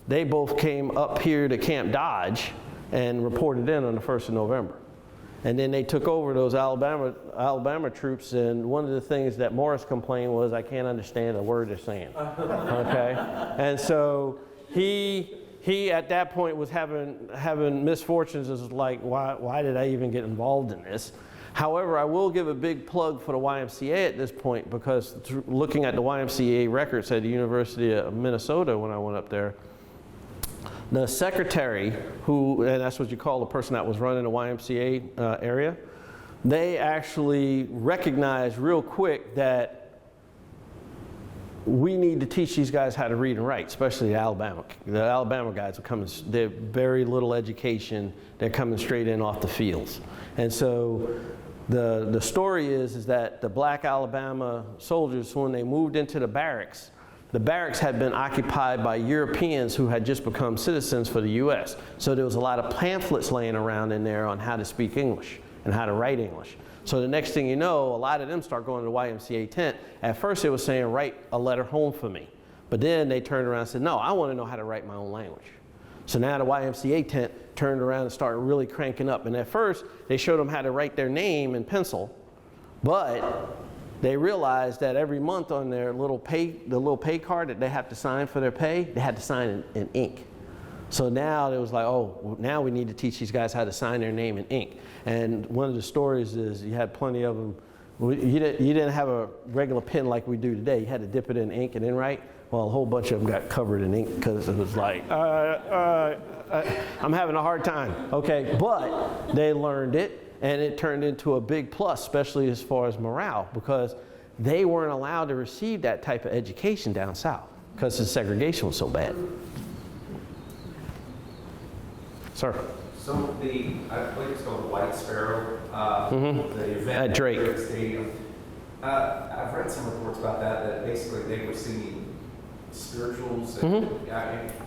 they both came up here to Camp Dodge and reported in on the 1st of November. And then they took over those Alabama troops, and one of the things that Morris complained was, I can't understand a word they're saying, okay? And so he at that point was having misfortunes, as like, why did I even get involved in this? However, I will give a big plug for the YMCA at this point, because looking at the YMCA records at the University of Minnesota when I went up there, the secretary, and that's what you call the person that was running the YMCA area, they actually recognized real quick that we need to teach these guys how to read and write, especially the Alabama. The Alabama guys are coming, they're very little education, they're coming straight in off the fields. And so the story is that the black Alabama soldiers, when they moved into the barracks had been occupied by Europeans who had just become citizens for the U.S. So there was a lot of pamphlets laying around in there on how to speak English and how to write English. So the next thing you know, a lot of them start going to the YMCA tent. At first they were saying, write a letter home for me. But then they turned around and said, no, I want to know how to write my own language. So now the YMCA tent turned around and started really cranking up. And at first they showed them how to write their name in pencil, but they realized that every month on their the little pay card that they have to sign for their pay, they had to sign in ink. So now it was like, oh, now we need to teach these guys how to sign their name in ink. And one of the stories is you had plenty of them. You didn't have a regular pen like we do today. You had to dip it in ink and then write. Well, a whole bunch of them got covered in ink because it was like, I'm having a hard time. Okay, but they learned it. And it turned into a big plus, especially as far as morale, because they weren't allowed to receive that type of education down south because the segregation was so bad. Sir? So I believe it's called the White Sparrow, the event at Drake Stadium. I've read some reports about that basically they were singing spirituals. And,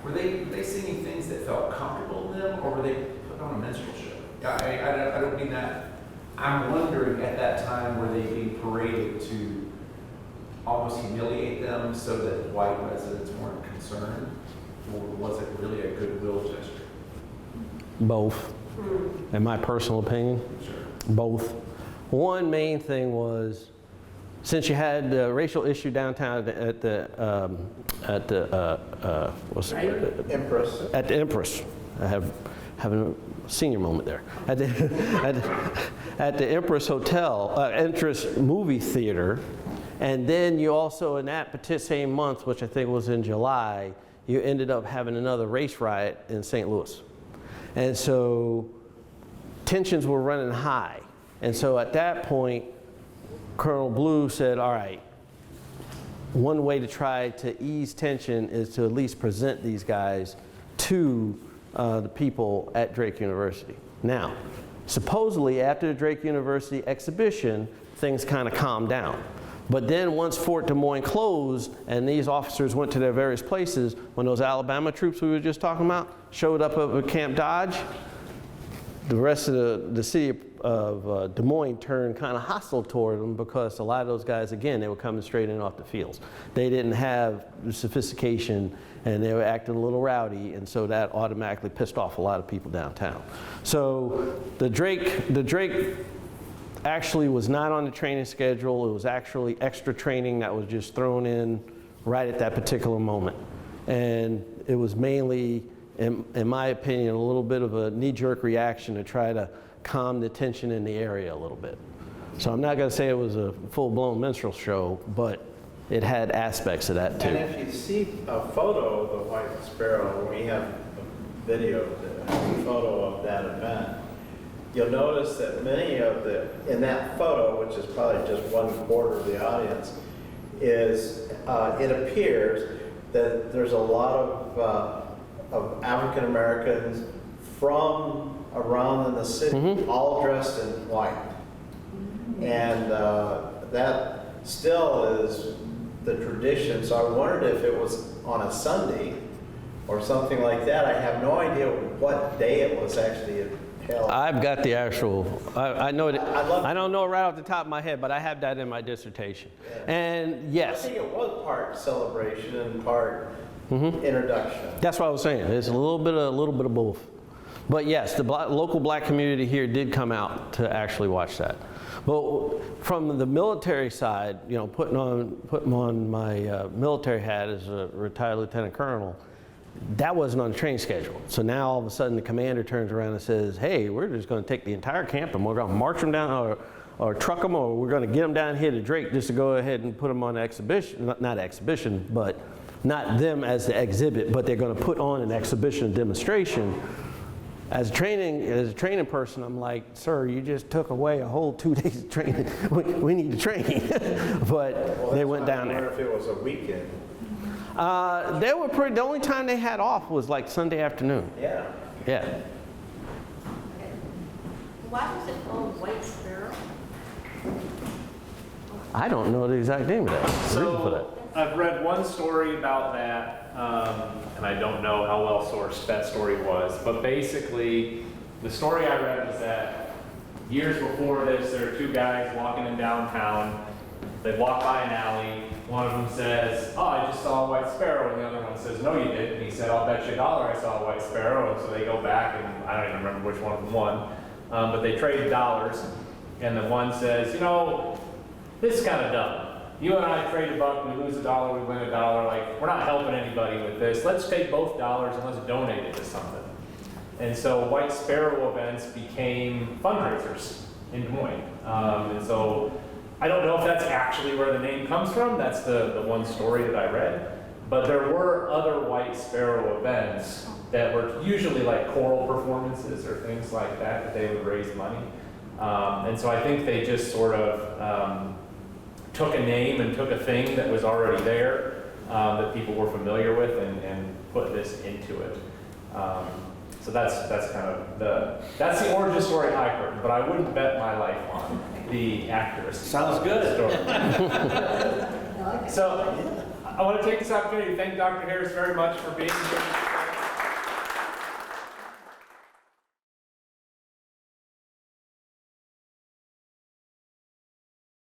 were they singing things that felt comfortable to them, or were they put on a minstrel show. Yeah, I don't mean that. I'm wondering at that time, were they being paraded to almost humiliate them so that white residents weren't concerned? Or was it really a goodwill gesture? Both. In my personal opinion, Sure. both. One main thing was, since you had the racial issue downtown at the what's it? Empress. At the Empress. I have having a senior moment there. At the Empress Hotel, Empress Movie Theater, and then you also in that same month, which I think was in July, you ended up having another race riot in St. Louis. And so tensions were running high. And so at that point, Colonel Blue said, all right, one way to try to ease tension is to at least present these guys to the people at Drake University. Now, supposedly after the Drake University exhibition, things kind of calmed down. But then once Fort Des Moines closed and these officers went to their various places, when those Alabama troops we were just talking about showed up at Camp Dodge, the rest of the city of Des Moines turned kind of hostile toward them because a lot of those guys, again, they were coming straight in off the fields. They didn't have the sophistication and they were acting a little rowdy, and so that automatically pissed off a lot of people downtown. So the Drake actually was not on the training schedule. It was actually extra training that was just thrown in right at that particular moment. And it was mainly, in my opinion, a little bit of a knee-jerk reaction to try to calm the tension in the area a little bit. So I'm not going to say it was a full-blown minstrel show, but it had aspects of that too. And if you see a photo of the White Sparrow, we have a video, a photo of that event, you'll notice that many of in that photo, which is probably just 1/4 of the audience, is, it appears that there's a lot of African Americans from around in the city, all dressed in white. And that still is the tradition. So I wondered if it was on a Sunday or something like that. I have no idea what day it was actually held. I've got the actual, I know it, I don't know it right off the top of my head, but I have that in my dissertation. Yeah. And yes. I think it was part celebration and part introduction. That's what I was saying. It's a little bit of both. But yes, the local black community here did come out to actually watch that. But from the military side, you know, putting on my military hat as a retired lieutenant colonel, that wasn't on the training schedule. So now all of a sudden the commander turns around and says, hey, we're just going to take the entire camp and we're going to march them down or truck them, or we're going to get them down here to Drake just to go ahead and put them on exhibition, not exhibition, but not them as the exhibit, but they're going to put on an exhibition demonstration. As a training person, I'm like, sir, you just took away a whole 2 days of training. We need to train. But they went down there. I wonder if it was a weekend. They were the only time they had off was like Sunday afternoon. Yeah. Yeah. Why was it called White Sparrow? I don't know the exact name of that. So I've read one story about that, and I don't know how well sourced that story was, but basically the story I read was that years before this, there are two guys walking in downtown. They walk by an alley. One of them says, oh, I just saw a white sparrow, and the other one says, no, you didn't. And he said, I'll bet you $1 I saw a white sparrow. And so they go back, and I don't even remember which one of them won, but they traded dollars, and the one says, you know, this is kind of dumb. You and I trade $1, we lose $1, we win $1. Like, we're not helping anybody with this. Let's take both dollars and let's donate it to something. And so White Sparrow events became fundraisers in Des Moines. And so I don't know if that's actually where the name comes from. That's the one story that I read. But there were other White Sparrow events that were usually like choral performances or things like that they would raise money. And so I think they just sort of took a name and took a thing that was already there that people were familiar with and put this into it. So that's kind of that's the origin story I heard, but I wouldn't bet my life on the accuracy. Sounds good. So I want to take this opportunity to thank Dr. Harris very much for being here.